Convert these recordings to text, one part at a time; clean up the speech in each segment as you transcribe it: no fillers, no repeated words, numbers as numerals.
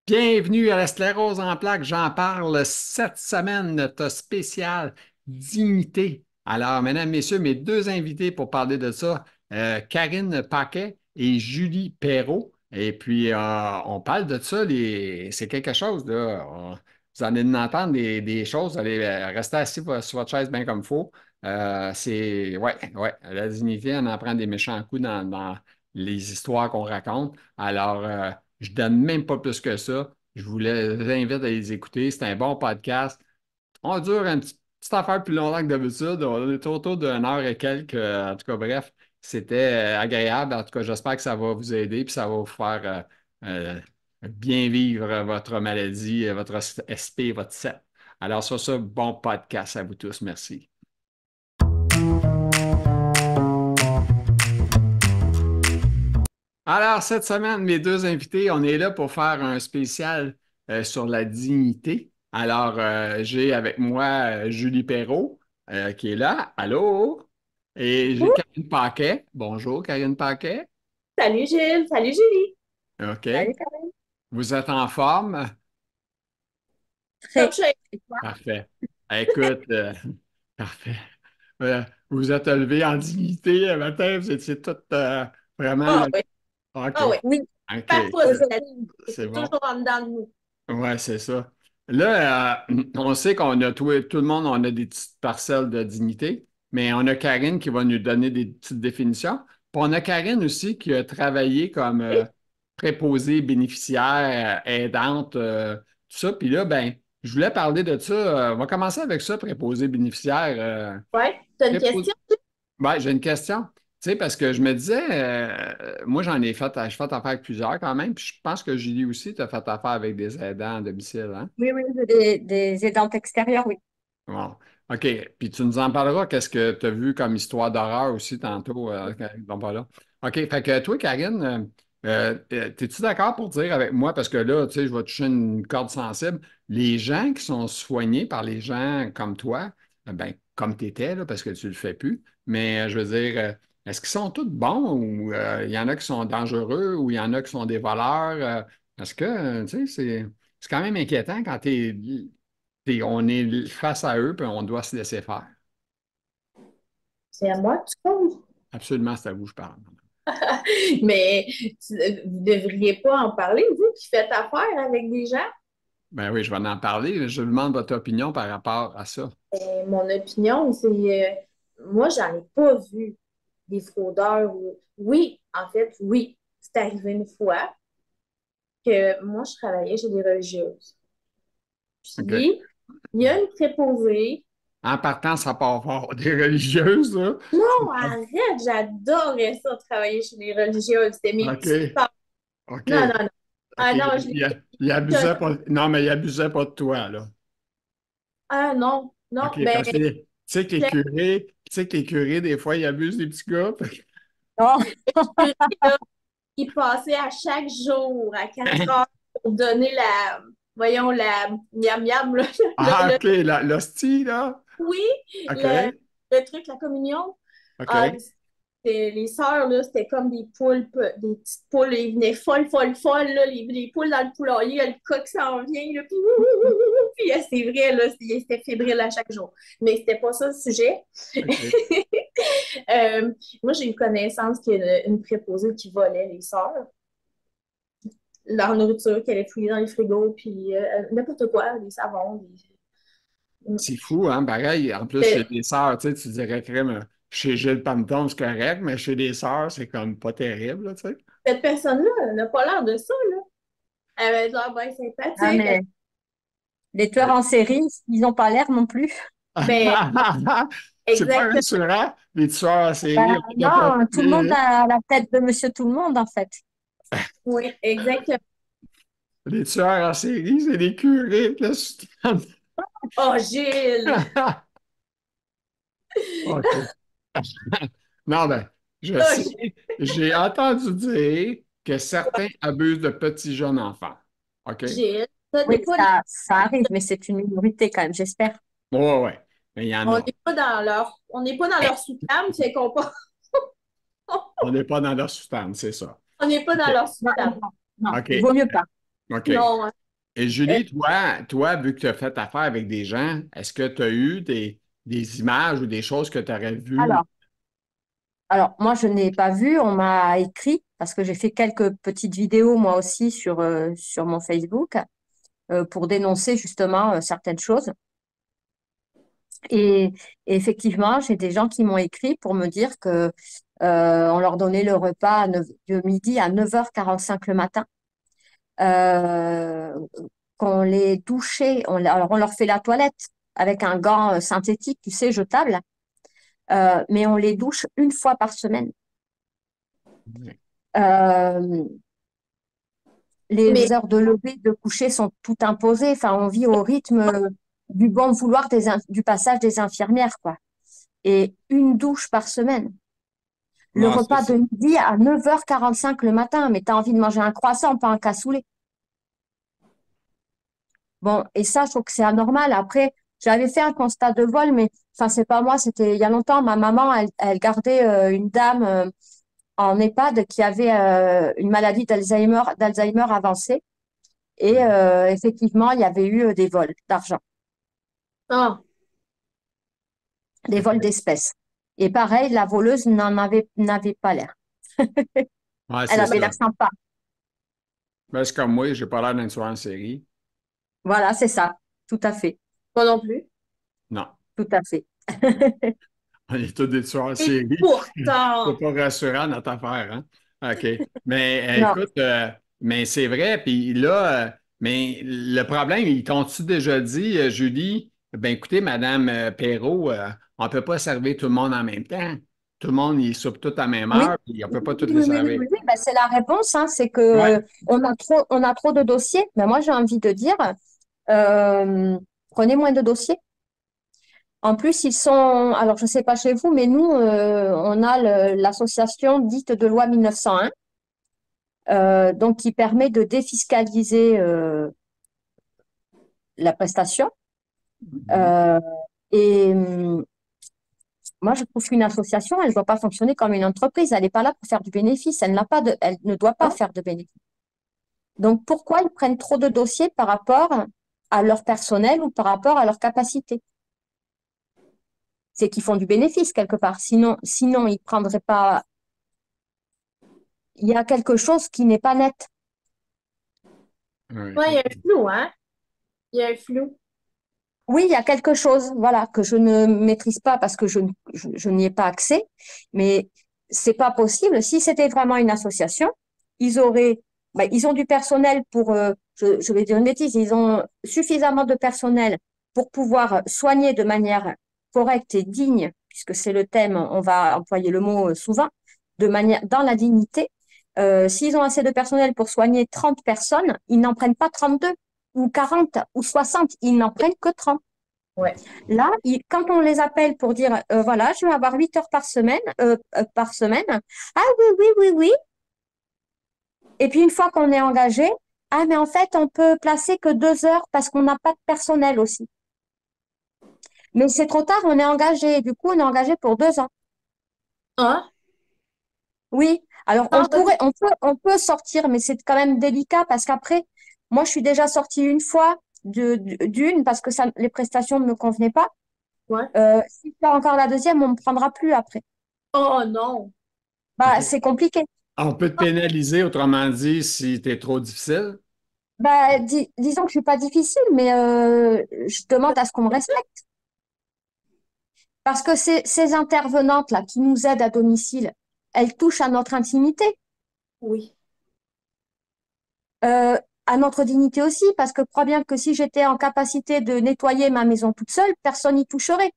Bienvenue à la sclérose en plaques. J'en parle cette semaine, notre spécial dignité. Alors, mesdames, messieurs, mes deux invités pour parler de ça, Karine Paquet et Julie Perrault. Et puis, on parle de ça, c'est quelque chose, là. Vous en allez entendre des choses, vous allez rester assis sur votre chaise bien comme il faut. Ouais, la dignité, on en prend des méchants coups dans les histoires qu'on raconte. Alors, je donne même pas plus que ça. Je vous invite à les écouter. C'est un bon podcast. On dure une petite affaire plus longtemps que d'habitude. On est autour d'une heure et quelques. En tout cas, bref, c'était agréable. En tout cas, j'espère que ça va vous aider et ça va vous faire bien vivre votre maladie, votre SP, votre SEP. Alors, sur ce, bon podcast à vous tous. Merci. Alors, cette semaine, mes deux invités, on est là pour faire un spécial sur la dignité. Alors, j'ai avec moi Julie Perrault qui est là. Allô? Et j'ai Ouh, Karine Paquet. Bonjour, Karine Paquet. salut Gilles, salut Julie. OK. Salut Karine. Vous êtes en forme? Top shape. Parfait. Écoute, parfait. Vous êtes levé en dignité le matin, vous étiez toutes vraiment. Ah oui, OK. ah oui. Oui, OK. pas positive. C'est C'est bon. toujours en dedans de nous. Ouais, c'est ça. Là, on sait qu'on a tout le monde, on a des petites parcelles de dignité, mais on a Karine qui va nous donner des petites définitions. Puis on a Karine aussi qui a travaillé comme Oui, préposée bénéficiaire, aidante, tout ça. Puis là, ben, je voulais parler de ça. On va commencer avec ça, préposée bénéficiaire. ouais. T'as une Préposé- question? Ouais, j'ai une question. Tu sais, parce que je me disais, moi j'ai fait affaire avec plusieurs quand même, puis je pense que Julie aussi, tu as fait affaire avec des aidants à domicile, hein? Oui, oui, j'ai des aidantes extérieures, oui. Bon. OK. Puis tu nous en parleras, qu'est-ce que tu as vu comme histoire d'horreur aussi tantôt, quand ils sont pas là. OK. Fait que toi, Karine, es-tu d'accord pour dire avec moi, parce que là, tu sais, je vais toucher une corde sensible, les gens qui sont soignés par les gens comme toi, ben, comme tu étais, là, parce que tu le fais plus, mais je veux dire, est-ce qu'ils sont tous bons ou il y en a qui sont dangereux ou il y en a qui sont des voleurs? Est-ce que, tu sais, c'est quand même inquiétant quand tu es puis on est face à eux, puis on doit se laisser faire. C'est à moi que tu parles. Absolument, c'est à vous que je parle. Mais vous ne devriez pas en parler, vous qui faites affaire avec des gens. Ben oui, je vais en parler. Je vous demande votre opinion par rapport à ça. Mon opinion, c'est moi, j'en ai pas vu des fraudeurs. Oui, en fait, oui. C'est arrivé une fois que moi, je travaillais chez des religieuses. OK. Puis, il y a une préposée. En partant, ça part fort. Des religieuses, là. Non, arrête, j'adorais ça, travailler chez les religieuses. C'était mes OK. petites sœurs. OK. Non, non, non. OK. Ah non, je les Il connais. abusait pas. Non, mais il abusait pas de toi, là. Ah non, non, OK. ben, Parce que, tu sais que les curés, des fois, ils abusent des petits gars. non. Le curé, là, il passait à chaque jour à 4 heures pour donner voyons, la miam miam, là, Ah, OK. L'hostie, là. oui, OK. le truc, la communion. Ah, OK. les sœurs, là, c'était comme des poulpes, des petites poules. Ils venaient folles, folles, folles, là, les poules dans le poulailler, il y a le coq qui s'en vient, là, puis, puis c'est vrai, là, c'était fébrile à chaque jour. Mais c'était pas ça le sujet. OK. Moi, j'ai une connaissance qui est une préposée qui volait les sœurs, leur nourriture, qu'elle allait fouiller dans les frigos, puis n'importe quoi, des savons. C'est fou, hein? Pareil, en plus, chez C'était- les sœurs, tu sais, tu dirais crème, chez Gilles Panton, c'est correct, mais chez les sœurs, c'est comme pas terrible, là, tu sais. Cette personne-là, elle n'a pas l'air de ça, là. Elle avait l'air bien Ah, sympathique. mais les tueurs en série, ils n'ont pas l'air non plus. Ben, C'est pas exactement. rassurant, les tueurs en Ben, série, on n'a pas non, tout le monde a la tête de Monsieur Tout le Monde, en fait. Oui, exactement. les tueurs en série, c'est des curés, là. Oh, Gilles! OK. Non, ben, je Oh, sais, Gilles! j'ai entendu dire que certains abusent de petits jeunes enfants. OK? Gilles, Oui, ça arrive, mais c'est une minorité quand même, j'espère. Ouais, ouais, mais il y en on a. n'est pas dans leur sous-table, c'est qu'on pas, On n'est pas dans leur soutane, c'est ça. on n'est pas dans OK. leur Non, sous-table. non, non, il OK. vaut mieux pas. OK. Non, hein. Et Euh, Julie, toi, vu que tu as fait affaire avec des gens, est-ce que tu as eu des images ou des choses que tu aurais vues? Alors, alors, moi, je n'ai pas vu, on m'a écrit, parce que j'ai fait quelques petites vidéos, moi aussi, sur mon Facebook, pour dénoncer justement certaines choses. Et, et effectivement, j'ai des gens qui m'ont écrit pour me dire que on leur donnait le repas de midi à 9h45 le matin, euh, qu'on les douchait, alors on leur fait la toilette avec un gant synthétique, tu sais, jetable, mais on les douche une fois par semaine. Euh, Mais les heures de lever, de coucher sont toutes imposées. Enfin, on vit au rythme du bon vouloir du passage des infirmières, quoi. Et une douche par semaine. Le Non, c'est repas ça. de midi à 9h45 le matin, mais tu as envie de manger un croissant, pas un cassoulet. Bon, et ça, je trouve que c'est anormal. Après, j'avais fait un constat de vol, mais enfin, c'est pas moi, c'était il y a longtemps. Ma maman, elle gardait une dame en EHPAD qui avait une maladie d'Alzheimer avancée. Et effectivement, il y avait eu des vols d'argent, ah, des vols d'espèces. Et pareil, la voleuse n'avait pas l'air. Ouais, Elle c'est avait ça. l'air sympa. Ben, c'est comme moi, j'ai pas l'air d'un tueur en série. Voilà, c'est ça. Tout à fait. moi non plus. Non. Tout à fait. On est tous des tueurs en Et série. C'est pourtant, pas rassurant notre affaire, hein? OK. Mais Non. écoute, mais c'est vrai, puis là, mais le problème, ils t'ont-tu déjà dit, Julie, ben écoutez, Madame Perrault, on ne peut pas servir tout le monde en même temps. Tout le monde, ils soupent tout à même Oui. heure, puis on ne Oui, peut pas tous oui, les oui, oui, oui, servir. oui. Ben, c'est la réponse, hein, c'est Ouais. que on a trop de dossiers. Mais moi, j'ai envie de dire, euh, prenez moins de dossiers. En plus, ils sont, alors je ne sais pas chez vous, mais nous, on a l'association dite de loi 1901, donc qui permet de défiscaliser la prestation. Mhm. Euh, et moi, je trouve qu'une association, elle ne doit pas fonctionner comme une entreprise. Elle n'est pas là pour faire du bénéfice. Elle ne doit pas faire de bénéfice. Donc, pourquoi ils prennent trop de dossiers par rapport à leur personnel ou par rapport à leur capacité? C'est qu'ils font du bénéfice quelque part. Sinon, ils prendraient pas. Il y a quelque chose qui n'est pas net. Ouais. ouais, il y a un flou, hein? Il y a un flou. Oui, il y a quelque chose, voilà, que je ne maîtrise pas parce que je n'y ai pas accès, mais c'est pas possible. Si c'était vraiment une association, ils auraient, ils ont du personnel pour, je vais dire une bêtise, ils ont suffisamment de personnel pour pouvoir soigner de manière correcte et digne, puisque c'est le thème, on va employer le mot souvent, de manière, dans la dignité. S'ils ont assez de personnel pour soigner 30 personnes, ils n'en prennent pas 32 ou 40 ou 60, ils n'en prennent que 30. Ouais. Là, quand on les appelle pour dire, voilà, je vais avoir 8 heures par semaine. Ah oui, oui, oui, oui. Et puis une fois qu'on est engagé, ah mais en fait, on peut placer que 2 heures parce qu'on n'a pas de personnel aussi. Mais c'est trop tard, on est engagé. Du coup, on est engagé pour 2 ans. Ah, Oui. Alors ah, ça, on peut sortir, mais c'est quand même délicat parce qu'après, moi, je suis déjà sortie une fois d'une parce que les prestations ne me convenaient pas. ouais. Si je fais encore la deuxième, on me prendra plus après. Oh non. Bah, OK. c'est compliqué. On peut te pénaliser, autrement dit, si tu es trop difficile. Bah, disons que je suis pas difficile, mais je demande à ce qu'on me respecte. Parce que ces intervenantes-là qui nous aident à domicile, elles touchent à notre intimité, Oui. euh, à notre dignité aussi, parce que crois bien que si j'étais en capacité de nettoyer ma maison toute seule, personne n'y toucherait.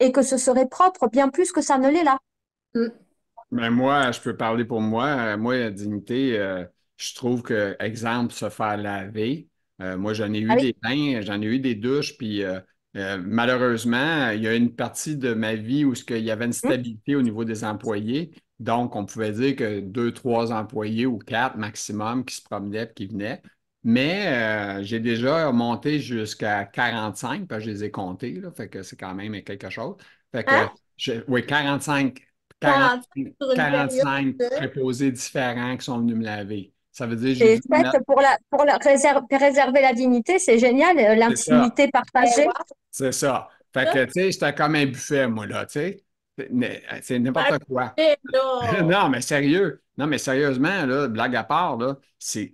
Et que ce serait propre bien plus que ça ne l'est là. Mm. Mais moi, je peux parler pour moi. Moi, la dignité, je trouve que, exemple, se faire laver. Moi, j'en ai Ah eu oui? des bains, j'en ai eu des douches, puis malheureusement, il y a une partie de ma vie où il y avait une Hum. stabilité au niveau des employés. Donc, on pouvait dire que deux, trois employés ou quatre maximum qui se promenaient et qui venaient. Mais j'ai déjà monté jusqu'à 45, parce que je les ai comptés, là, fait que c'est quand même quelque chose. Fait que, Hein? oui, 45 45 sur une période 45 de... préposés différents qui sont venus me laver. Ça veut dire C'est Jésus, fait pour préserver la dignité, c'est génial, c'est ça. l'intimité Ben, partagée. ouais, C'est ça. Fait ça, que, tu sais, c'était comme un buffet, moi, là, tu sais. C'est un n'importe quoi. budget, là. Non, mais sérieux. Non, mais sérieusement, là, blague à part, là, c'est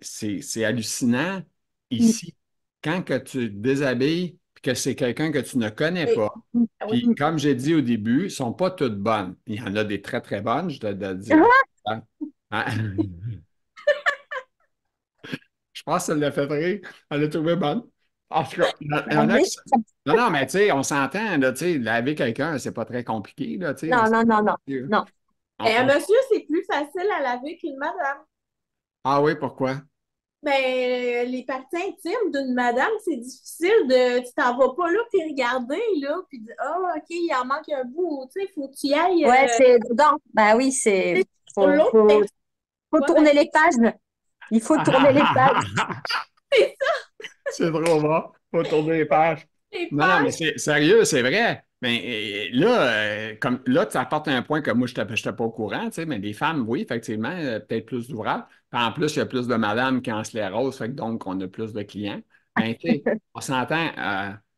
hallucinant ici. Quand que tu te déshabilles, puis que c'est quelqu'un que tu ne connais Oui, pas, ah oui. puis comme j'ai dit au début, ils ne sont pas toutes bonnes. Il y en a des très, très bonnes, je te le dirais. Hein? Hein? Je pense que ça l'a fait rire. Elle l'a trouvé bonne. En tout cas, il y en a Oui. qui... Non, non, mais tu sais, on s'entend, là, tu sais, laver quelqu'un, c'est pas très compliqué, là, tu sais. Non, non, non, non, non. On- Et un on- monsieur, c'est plus facile à laver qu'une madame. Ah oui, pourquoi? Ben, les parties intimes d'une madame, c'est difficile de. Tu t'en vas pas là, puis regarder, là, puis dire, ah, OK, il en manque un bout, tu sais, faut que tu y ailles Ouais, c'est dedans. Bah oui, sur faut, l'autre faut, personne. faut Ouais, tourner les pages. Il faut tourner les pages. c'est ça, C'est trop bon. Faut tourner les pages. les Non, non, mais pages. c'est sérieux, c'est vrai. Mais là, comme là, tu apportes un point que moi, je n'étais pas au courant, tu sais, mais les femmes, oui, effectivement, peut-être plus d'ouvrages. Puis en plus, il y a plus de madames qui en sclérose, fait que donc on a plus de clients. Mais tu sais, on s'entend,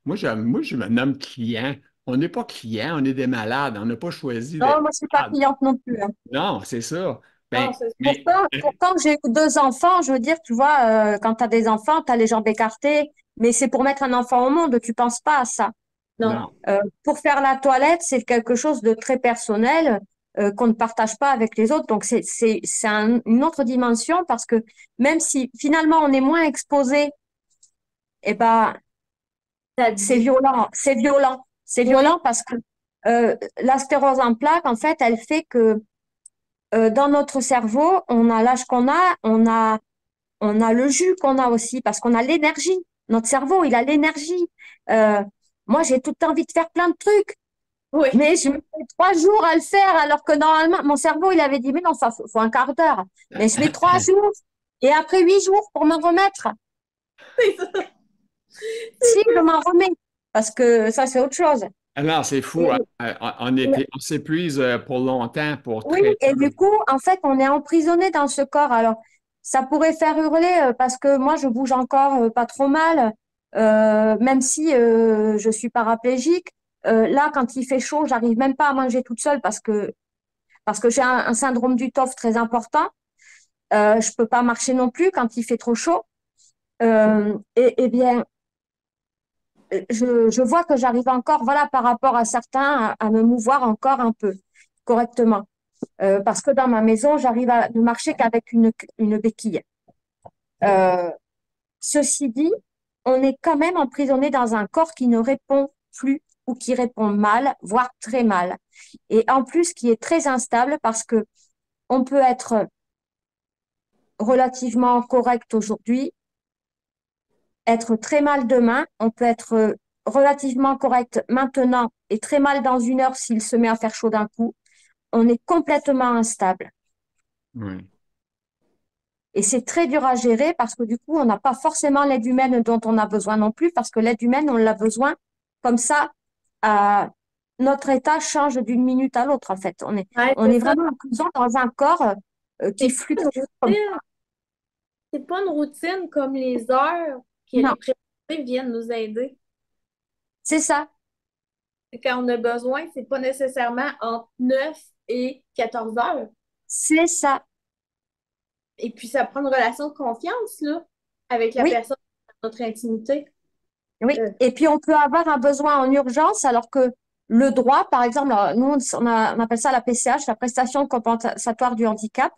moi, je me nomme client. On n'est pas client, on est des malades. On n'a pas choisi Non, d'être moi, je suis pas malade. cliente non plus, hein. Non, c'est ça. Non, Ben, c'est mais Pourtant, j'ai eu deux enfants. Je veux dire, tu vois, quand tu as des enfants, tu as les jambes écartées. Mais c'est pour mettre un enfant au monde. Tu penses pas à ça. non. non. Pour faire la toilette, c'est quelque chose de très personnel qu'on ne partage pas avec les autres. Donc, une autre dimension parce que même si finalement on est moins exposé, eh ben, Ça c'est dit. violent. C'est violent. C'est Oui, violent parce que la sclérose en plaques, en fait, elle fait que dans notre cerveau, on a l'âge qu'on a, on a le jus qu'on a aussi parce qu'on a l'énergie. Notre cerveau, il a l'énergie. Euh, Moi, j'ai tout envie de faire plein de trucs. oui. Mais je mets 3 jours à le faire, alors que normalement, mon cerveau, il avait dit, mais non, ça faut un quart d'heure. Mais je mets 3 jours et après 8 jours pour me remettre. C'est ça. Si je m'en remets, parce que ça, c'est autre chose. Alors, c'est fou, hein. Et, On s'épuise pour longtemps pour oui, très et peu. du coup, en fait, on est emprisonné dans ce corps. Alors, ça pourrait faire hurler parce que moi, je bouge encore pas trop mal, même si je suis paraplégique. Là, quand il fait chaud, j'arrive même pas à manger toute seule parce que j'ai un syndrome du TOF très important. Je peux pas marcher non plus quand il fait trop chaud. Et bien, je vois que j'arrive encore, voilà, par rapport à certains, à me mouvoir encore un peu correctement. Parce que dans ma maison, j'arrive à ne marcher qu'avec une béquille. Euh, Ceci dit, on est quand même emprisonné dans un corps qui ne répond plus ou qui répond mal, voire très mal. Et en plus, qui est très instable parce que on peut être relativement correct aujourd'hui, être très mal demain, on peut être relativement correct maintenant et très mal dans 1 heure s'il se met à faire chaud d'un coup. On est complètement instable. Oui. Et c'est très dur à gérer parce que du coup, on n'a pas forcément l'aide humaine dont on a besoin non plus parce que l'aide humaine, on l'a besoin comme ça. euh, Notre état change d'une minute à l'autre en fait. Ouais, On c'est est ça. vraiment en prison dans un corps qui C'est pas une fluctue comme routine. C'est pas une routine comme les heures que non, les préposés viennent nous aider. c'est ça, Quand on a besoin, c'est pas nécessairement entre 9 et 14 heures. c'est ça. Et puis, ça prend une relation de confiance, là, avec la Oui, personne, notre intimité. oui. Euh, Et puis on peut avoir un besoin en urgence alors que le droit, par exemple, alors, nous on appelle ça la PCH, la prestation compensatoire du handicap.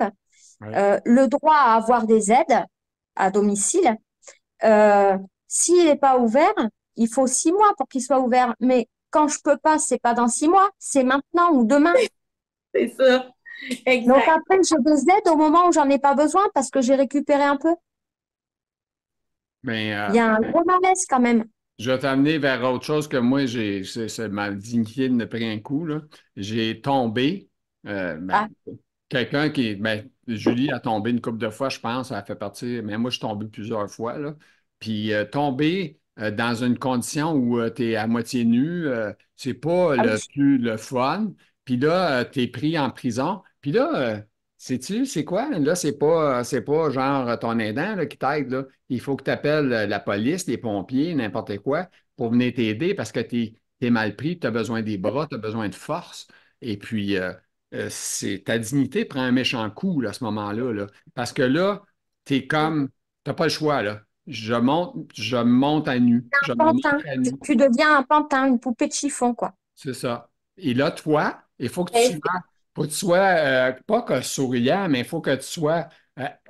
Oui. Le droit à avoir des aides à domicile. Euh, S'il n'est pas ouvert, il faut 6 mois pour qu'il soit ouvert. Mais quand je peux pas, c'est pas dans 6 mois, c'est maintenant ou demain. c'est ça. Donc Exact. après, j'ai des aides au moment où j'en ai pas besoin parce que j'ai récupéré un peu. Mais Il y a un gros malaise quand même. je vais t'amener vers autre chose que moi, ma dignité ne pris un coup, là. J'ai tombé. Ah, Quelqu'un Julie a tombé une couple de fois, je pense, elle fait partie, mais moi, je suis tombé plusieurs fois, là. Puis tomber dans une condition où tu es à moitié nu, c'est pas ah oui, le plus le fun. Puis là, tu es pris en prison. Puis là, sais-tu, c'est quoi? Là, c'est pas genre ton aidant là, qui t'aide, là. Il faut que tu appelles la police, les pompiers, n'importe quoi, pour venir t'aider parce que tu es, mal pris, tu as besoin des bras, tu as besoin de force. Et puis, ta dignité prend un méchant coup là, à ce moment-là, là. Parce que là, tu es comme, tu n'as pas le choix, là. Je monte à nu. Je me montre Pantin. à Tu, nu. tu deviens un pantin, une poupée de chiffon, quoi. C'est ça. Et là, toi, il Et faut que tu sois pas que souriant, mais il faut que tu sois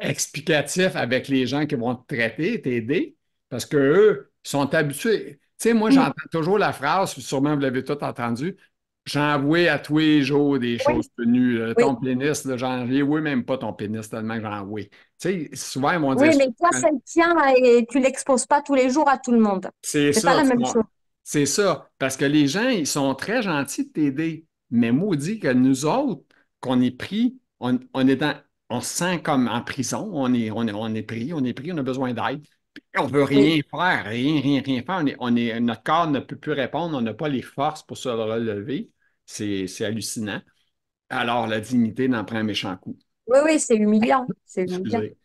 explicatif avec les gens qui vont te traiter, t'aider, parce qu'eux sont habitués. Tu sais, moi, Mm. j'entends toujours la phrase, sûrement vous l'avez tout entendu, j'envoie à tous les jours des Oui, choses tenues. oui. Ton pénis, là, j'en oui, même pas ton pénis, tellement que j'en oui. Tu sais, souvent, ils vont dire Oui, ça. mais toi, c'est le tien et tu l'exposes pas tous les jours à tout le monde. C'est C'est pas ça, la même chose. c'est ça. Parce que les gens, ils sont très gentils de t'aider. Mais maudit que nous autres, qu'on est pris, on se sent comme en prison. On est pris, on a besoin d'aide. Puis on veut Oui. rien faire, rien faire. Notre corps ne peut plus répondre, on n'a pas les forces pour se relever. C'est hallucinant. Alors, la dignité n'en prend un méchant coup. Oui, oui, c'est humiliant. C'est humiliant. Excusez,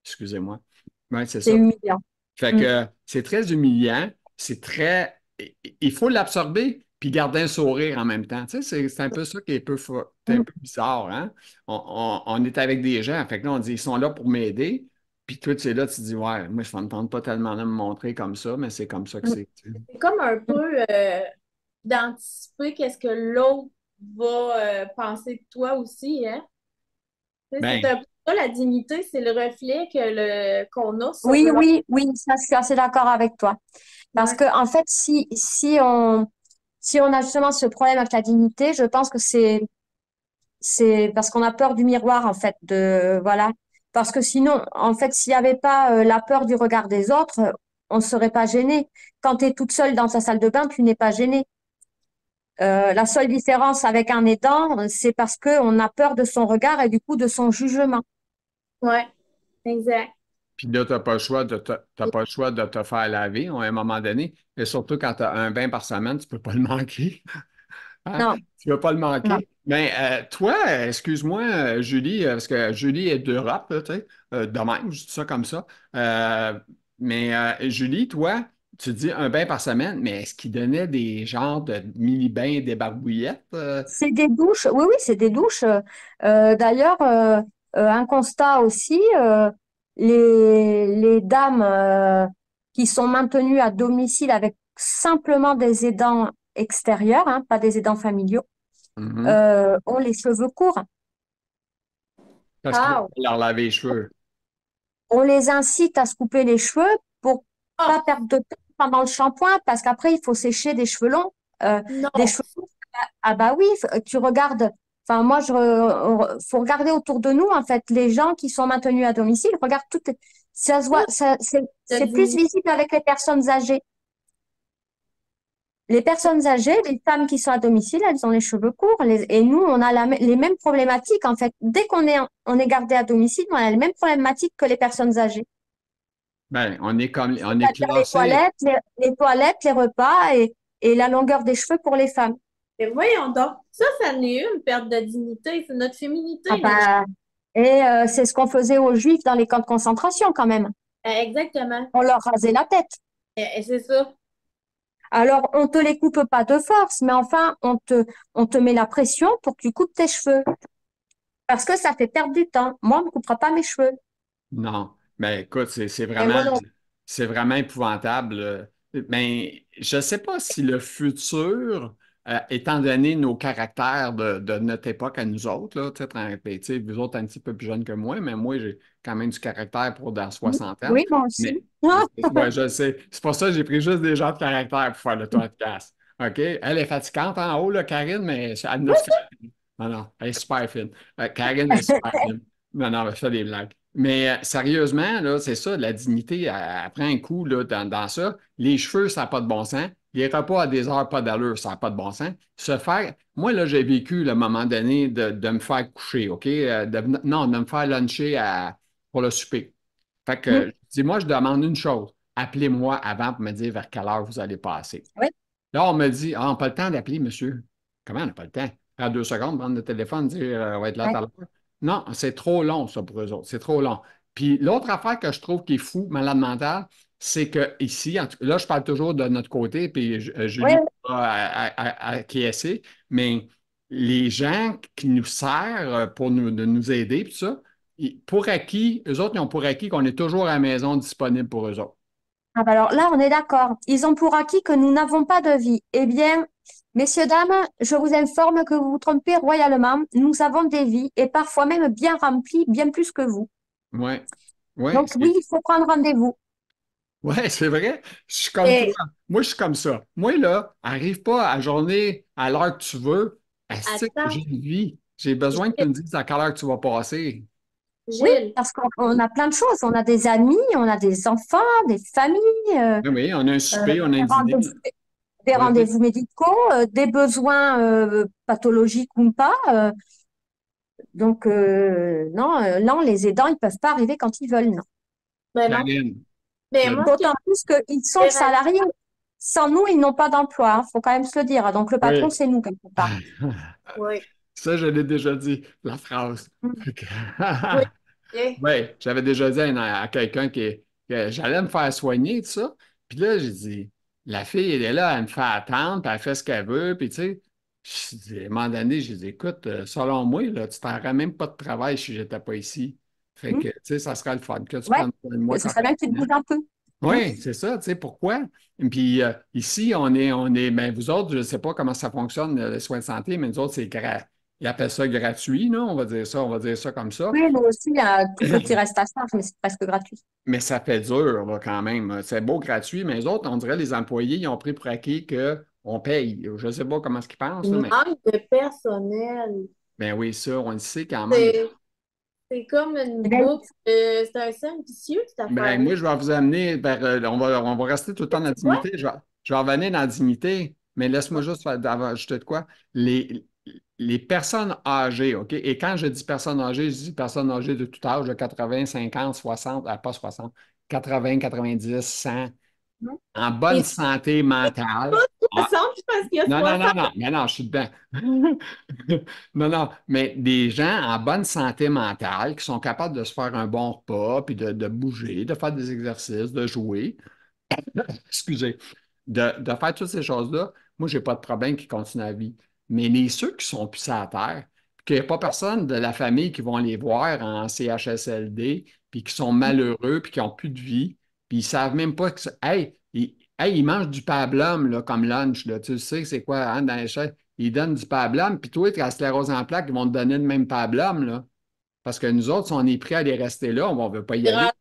excusez-moi. Oui, c'est C'est ça. humiliant. Fait Mm. que c'est très humiliant, c'est très. Il faut l'absorber puis garder un sourire en même temps. Tu sais, c'est un peu ça qui est un Mm. peu bizarre, hein? On est avec des gens, fait que là, on dit, ils sont là pour m'aider. Puis toi, tu es là, tu te dis, ouais, moi, je ne me tente pas tellement de me montrer comme ça, mais c'est comme ça que Mm. c'est. Tu sais. c'est comme un peu d'anticiper qu'est-ce que l'autre va penser de toi aussi, hein? Tu sais, c'est Ben, un peu ça, la dignité, c'est le reflet qu'on a sur Oui, l'autre. oui, oui, ça, je suis assez d'accord avec toi. Parce Ouais. que, en fait, si on a justement ce problème avec la dignité, je pense que c'est parce qu'on a peur du miroir, en fait, voilà. Parce que sinon, en fait, s'il n'y avait pas la peur du regard des autres, on ne serait pas gêné. Quand tu es toute seule dans ta salle de bain, tu n'es pas gêné. La seule différence avec un aidant, c'est parce qu'on a peur de son regard et du coup de son jugement. Ouais, exact. puis là, tu n'as pas le choix t'as pas le choix de te faire laver à un moment donné. Et surtout quand tu as un bain par semaine, tu ne peux pas le manquer. Hein? Non, Tu ne vas pas le non. manquer. Mais toi, excuse-moi, Julie, parce que Julie est d'Europe, là, tu sais, de même, je dis ça comme ça. Mais Julie, toi, tu dis un bain par semaine, mais est-ce qu'il donnait des genres de mini-bains, des barbouillettes? C'est des douches, oui, oui, c'est des douches. D'ailleurs, un constat aussi, les dames qui sont maintenues à domicile avec simplement des aidants extérieurs, hein, pas des aidants familiaux, Mhm. ont les cheveux courts. Parce qu'il faut Ah, leur laver les cheveux. On les incite à se couper les cheveux pour ah, pas perdre de temps pendant le shampoing, parce qu'après, il faut sécher des cheveux longs. Des non. cheveux courts, ah bah oui, tu regardes. Enfin, moi, faut regarder autour de nous, en fait, les gens qui sont maintenus à domicile, regarde tout, ça se voit, De c'est plus dignité. visible avec les personnes âgées. Les personnes âgées, les femmes qui sont à domicile, elles ont les cheveux courts. Et nous, on a les mêmes problématiques, en fait. Dès qu'on est gardé à domicile, on a les mêmes problématiques que les personnes âgées. Ben, on est C'est-à-dire les classé. toilettes, les toilettes, les repas et la longueur des cheveux pour les femmes. Mais voyons donc, ça en est une perte de dignité. C'est notre Ah féminité, là. bah, c'est ce qu'on faisait aux Juifs dans les camps de concentration quand même. Exactement. On leur rasait la tête. Et c'est ça. Alors, on te les coupe pas de force, mais enfin, on te met la pression pour que tu coupes tes cheveux. Parce que ça fait perdre du temps. Moi, on ne me coupera pas mes cheveux. Non, mais écoute, Et moi non. c'est vraiment épouvantable. Mais je ne sais pas si le futur, étant donné nos caractères de notre époque à nous autres, là, ben, tu sais, vous autres un petit peu plus jeunes que moi, mais moi, j'ai quand même du caractère pour dans soixantaine. Oui, moi Mais aussi. Ah, ouais, je sais. C'est pour ça que j'ai pris juste des gens de caractère pour faire le podcast. OK? Elle est fatigante en haut, là, Karine, mais elle nous fait. Non, non, elle est super fine. Karine est super fine. Non, non, je fais des blagues. Mais sérieusement, là, c'est ça, la dignité, elle prend un coup là, dans ça. Les cheveux, ça n'a pas de bon sens. Les repas à des heures, pas d'allure, ça n'a pas de bon sens. Se faire. Moi, là, j'ai vécu le moment donné de me faire coucher, OK? Non, de me faire luncher pour le souper. Fait que, je dis, moi, je demande une chose. Appelez-moi avant pour me dire vers quelle heure vous allez passer. oui. Là, on me dit, ah, on n'a pas le temps d'appeler, monsieur. Comment on n'a pas le temps? Prends 2 secondes, prendre le téléphone, dire, on va être là tout Ouais. à l'heure. Non, c'est trop long, ça, pour eux autres. C'est trop long. Puis l'autre affaire que je trouve qui est fou, malade mental, c'est que ici, là, je parle toujours de notre côté, puis Oui, Julie va acquiescer, mais les gens qui nous servent pour de nous aider, puis ça, pour acquis, eux autres, ils ont pour acquis qu'on est toujours à la maison disponible pour eux autres. ah bah alors là, on est d'accord. Ils ont pour acquis que nous n'avons pas de vie. Eh bien, messieurs, dames, je vous informe que vous vous trompez royalement. Nous avons des vies et parfois même bien remplies, bien plus que vous. Oui, oui, Donc oui, il faut prendre rendez-vous. ouais, c'est vrai. Je suis comme toi. Et Moi, je suis comme ça. Moi, là, arrive pas à journée à l'heure que tu veux. Asti, attends, j'ai une vie. J'ai besoin que tu me dises à quelle heure tu vas passer. Oui, Gilles, parce qu'on a plein de choses. On a des amis, on a des enfants, des familles, Oui, oui, on a un souper, on a des un dîner. des Vas-y. rendez-vous médicaux, des besoins pathologiques ou pas. Non, non, les aidants, ils peuvent pas arriver quand ils veulent, non. ben non. Karine, Ben là, moi, ce que D'autant plus qu'ils sont je dirais, salariés. Sans nous, ils n'ont pas d'emploi, hein, faut quand même se le dire. Donc le patron, oui. c'est nous, quelque part. oui, Ça, je l'ai déjà dit, la phrase. Mm. Fait que- oui, ok. Oui, j'avais déjà dit à quelqu'un que j'allais me faire soigner, tout ça. Puis là, j'ai dit, la fille, elle est là, elle me fait attendre, puis elle fait ce qu'elle veut. Puis tu sais, à un moment donné, j'ai dit, écoute, selon moi, là, tu t'aurais même pas de travail si j'étais pas ici. Fait Mm. que, tu sais, ça serait le fun que tu Ouais, prennes soin de moi ce quand serait bien que tu te même. bouges un peu. Mm. Oui, c'est ça, tu sais, pourquoi? Puis ici, ben, vous autres, je ne sais pas comment ça fonctionne, les soins de santé, mais nous autres, ils appellent ça gratuit, non? On va dire ça comme ça. Oui, nous aussi, il y a tout ce qui reste à charge, mais c'est presque gratuit. Mais ça fait dur, là, quand même. C'est beau gratuit, mais les autres, on dirait les employés, ils ont pris pour acquis qu'on paye. Je ne sais pas comment ce qu'ils pensent, là, mais Manque de personnel. ben oui, ça, on le sait quand même. C'est c'est comme une Eh bien, boucle. C'est un cercle vicieux, cette Ben, affaire-là. moi, je vais vous amener vers. On va rester tout le temps dans la Ouais, dignité. Je vais revenir dans la dignité, mais laisse-moi juste ajouter de quoi. Les personnes âgées, OK? Et quand je dis personnes âgées, je dis personnes âgées de tout âge, de 80, 50, 60, pas 60, 80, 90, 100, non. en bonne et santé mentale. pas Ah, 60, parce qu'il y a non, non, non, 60. non, mais non, je suis dedans. Non, non, mais des gens en bonne santé mentale qui sont capables de se faire un bon repas, puis de bouger, de faire des exercices, de jouer, excusez, de faire toutes ces choses-là, moi, j'ai pas de problème qui continuent la vie. Mais ceux qui sont plus à terre, qu'il n'y a pas personne de la famille qui vont les voir en CHSLD, puis qui sont malheureux, puis qui n'ont plus de vie, puis ils savent même pas que hey, ils mangent du pablum là, comme lunch, là. Tu sais, c'est quoi, hein, dans les chais? Ils donnent du pablum, puis toi, tu as la sclérose en plaques, ils vont te donner le même pablum, là. Parce que nous autres, si on est prêts à les rester là, on ne veut pas y C'est aller. rendu-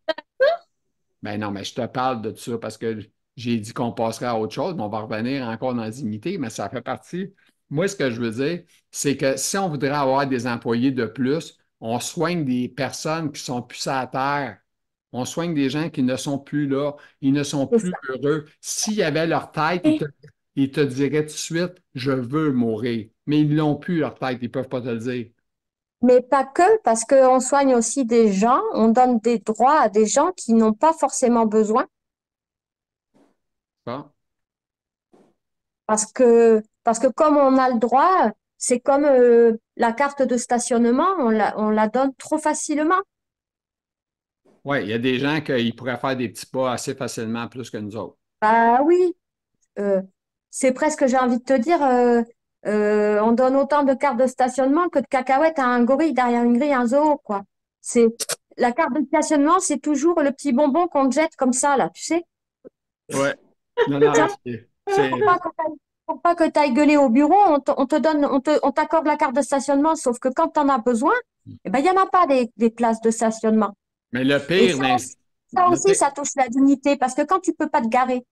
Ben non, mais je te parle de ça parce que j'ai dit qu'on passerait à autre chose, mais on va revenir encore dans la dignité, mais ça fait partie. Moi, ce que je veux dire, c'est que si on voudrait avoir des employés de plus, on soigne des personnes qui sont plus à terre. On soigne des gens qui ne sont plus là, ils ne sont C'est plus ça. heureux. S'ils avaient leur tête, Eh, ils te diraient tout de suite, je veux mourir. Mais ils n'ont plus leur tête, ils ne peuvent pas te le dire. Mais pas que, parce qu'on soigne aussi des gens, on donne des droits à des gens qui n'ont pas forcément besoin, Bon. parce que comme on a le droit, c'est comme la carte de stationnement, on la donne trop facilement. Oui, il y a des gens qui pourraient faire des petits pas assez facilement plus que nous autres. Bah oui, euh, c'est presque, j'ai envie de te dire, on donne autant de cartes de stationnement que de cacahuètes à un gorille derrière une grille, un zoo, quoi. C'est, la carte de stationnement, c'est toujours le petit bonbon qu'on te jette comme ça, là, tu sais. Ouais. Non, non, Tiens, c'est- pour pas que tu ailles gueuler au bureau, on te donne, on t'accorde la carte de stationnement, sauf que quand tu en as besoin, eh ben, il n'y en a pas des places de stationnement. Mais le Et pire, ça le aussi, pire- ça touche la dignité, parce que quand tu peux pas te garer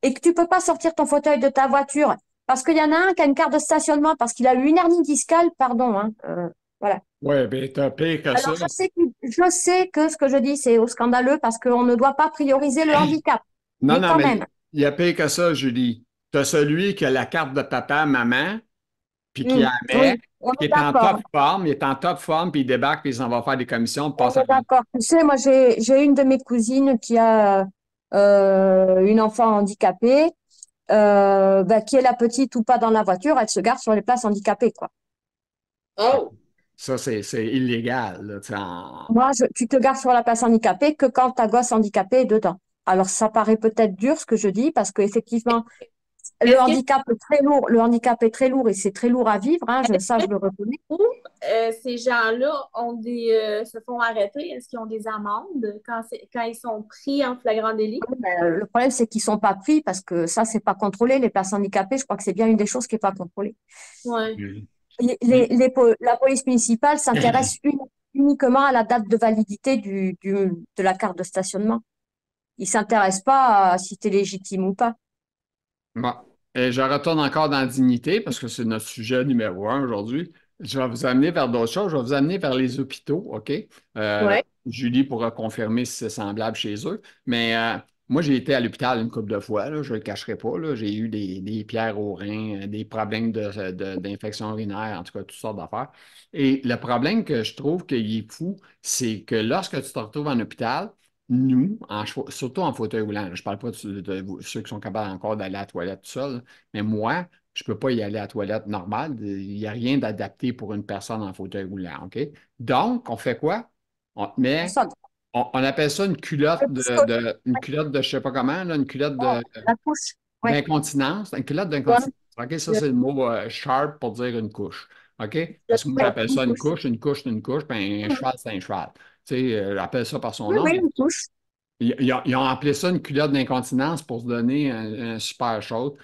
et que tu peux pas sortir ton fauteuil de ta voiture, parce qu'il y en a un qui a une carte de stationnement parce qu'il a eu une hernie discale, pardon, hein, voilà. ouais, ben, t'as pire que ça. Alors, je sais que ce que je dis, c'est au scandaleux parce qu'on ne doit pas prioriser le handicap. Non, Mais non, quand mais même. il y a pire que ça, Julie. T'as celui qui a la carte de papa, maman, puis qui la met, Oui, on puis qui est est en top d'accord. forme, il est en top forme, puis il débarque, puis il s'en va faire des commissions, puis On passe à est d'accord. Tu sais, moi, j'ai une de mes cousines qui a une enfant handicapée, qui est la petite ou pas dans la voiture, elle se gare sur les places handicapées, quoi. oh, Ça, c'est illégal, là, tu sais, Moi, tu te gares sur la place handicapée que quand ta gosse handicapée est dedans. Alors, ça paraît peut-être dur ce que je dis parce qu'effectivement, le Est-ce que handicap est très lourd. Le handicap est très lourd et c'est très lourd à vivre. Hein, ça, je le reconnais. ou ces gens-là se font arrêter? Est-ce qu'ils ont des amendes quand ils sont pris en flagrant délit? Le problème, c'est qu'ils sont pas pris parce que ça, c'est pas contrôlé. Les places handicapées, je crois que c'est bien une des choses qui est pas contrôlée. Ouais. Mhm. La police municipale s'intéresse uniquement à la date de validité de la carte de stationnement. Ils s'intéressent pas à si tu es légitime ou pas. Bon. Et je retourne encore dans la dignité parce que c'est notre sujet numéro un aujourd'hui. Je vais vous amener vers d'autres choses. Je vais vous amener vers les hôpitaux, OK? Ouais. Julie pourra confirmer si c'est semblable chez eux. Mais moi, j'ai été à l'hôpital une couple de fois, là, je ne le cacherai pas. Là. J'ai eu des pierres aux reins, des problèmes d'infection urinaire, en tout cas, toutes sortes d'affaires. Et le problème que je trouve qu'il est fou, c'est que lorsque tu te retrouves en hôpital, nous, surtout en fauteuil roulant, je ne parle pas ceux qui sont capables encore d'aller à la toilette tout seul, mais moi, je ne peux pas y aller à la toilette normale. Il n'y a rien d'adapté pour une personne en fauteuil roulant, OK? Donc, on fait quoi? On met, Ça, on appelle ça une culotte le pistolet, une culotte de je ne sais pas comment, là, une culotte la couche. Ouais. d'incontinence. Une culotte Ouais. d'incontinence. OK? Ça, c'est le mot sharp pour dire une couche. OK? Parce que moi, Ouais, j'appelle une ça couche. une couche, une couche, puis un cheval, c'est un cheval. Tu sais, j'appelle ça par son Oui, nom, oui, mais une couche. ils ont appelé ça une culotte d'incontinence pour se donner un super chaud.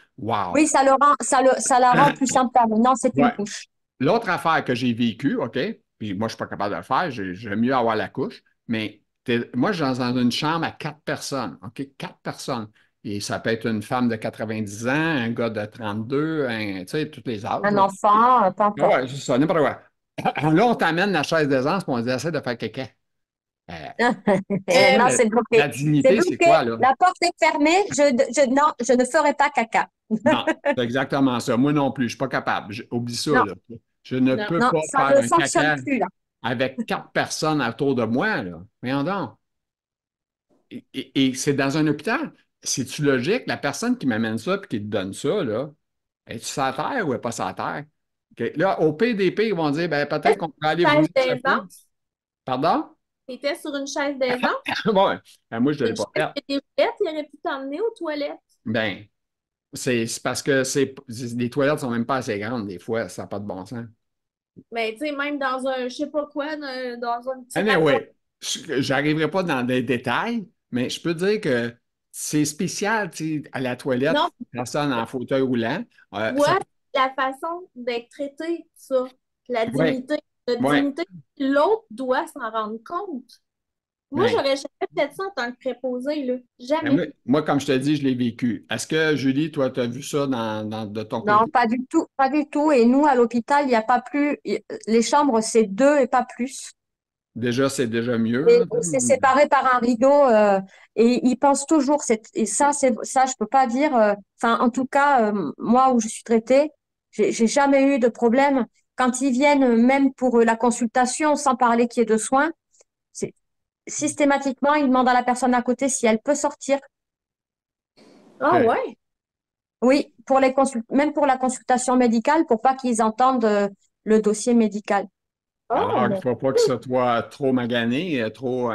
Oui, Wow! ça la rend plus simple. Mais non, c'est une Ouais. couche. L'autre affaire que j'ai vécue, OK, puis moi, je ne suis pas capable de le faire, j'aime mieux avoir la couche, mais moi, je suis dans une chambre à 4 personnes, OK, 4 personnes. Et ça peut être une femme de 90 ans, un gars de 32, tu sais, tous les âges, Un là. enfant, peu Ah importe. ouais, c'est ça, n'importe quoi. Là, on t'amène la chaise d'aisance, puis on dit, essaie de faire caca. Euh, Non, la, c'est bloqué. la C'est dignité, c'est bloqué. quoi, là? La porte est fermée. Non, je ne ferai pas caca. Non, c'est exactement ça. Moi non plus, je ne suis pas capable. Oublie ça, Non, là. Je ne Non. peux non, pas ça faire ne un fonctionne caca plus là. avec 4 personnes autour de moi, là. Voyons donc. Et c'est dans un hôpital. C'est-tu logique? La personne qui m'amène ça et qui te donne ça, là, es-tu sur la terre ou est pas sur la terre? OK. Là, au PDP, ils vont dire, ben, peut-être qu'on pourrait aller vous Chaise échapper. d'aisance? Pardon? T'étais sur une chaise d'aisance? Bon, ben, moi, je ne l'ai Une pas chaise fait. que des roulettes, il aurait pu t'emmener aux toilettes. Ben, c'est parce que les toilettes ne sont même pas assez grandes, des fois, ça n'a pas de bon sens. Mais tu sais, même dans un, je sais pas quoi, dans un petit raccord. Anyway, je n'arriverai pas dans des détails, mais je peux dire que c'est spécial, tu sais, à la toilette, Non, personne en fauteuil roulant. Ça, vois la façon d'être traité, ça. La ouais, dignité. La ouais. dignité, l'autre doit s'en rendre compte. Moi, Ben, j'aurais jamais fait ça en tant que préposé, là. ben moi, Jamais. moi, comme je te dis, je l'ai vécu. Est-ce que, Julie, toi, tu as vu ça de ton Non, côté? pas du tout, pas du tout. Et nous, à l'hôpital, il n'y a pas plus. Les chambres, c'est deux et pas plus. Déjà, c'est déjà mieux, Et là. c'est séparé par un rideau. Et ils pensent toujours. Et ça, je peux pas dire. Enfin, en tout cas, moi où je suis traitée, j'ai jamais eu de problème. Quand ils viennent, même pour la consultation, sans parler qu'il y ait de soins, c'est systématiquement, ils demandent à la personne à côté si elle peut sortir. Ah OK. ouais? Oui, pour même pour la consultation médicale, pour pas qu'ils entendent le dossier médical. Oh, Alors, il ne mon faut pas que Dieu! ce soit trop magané, trop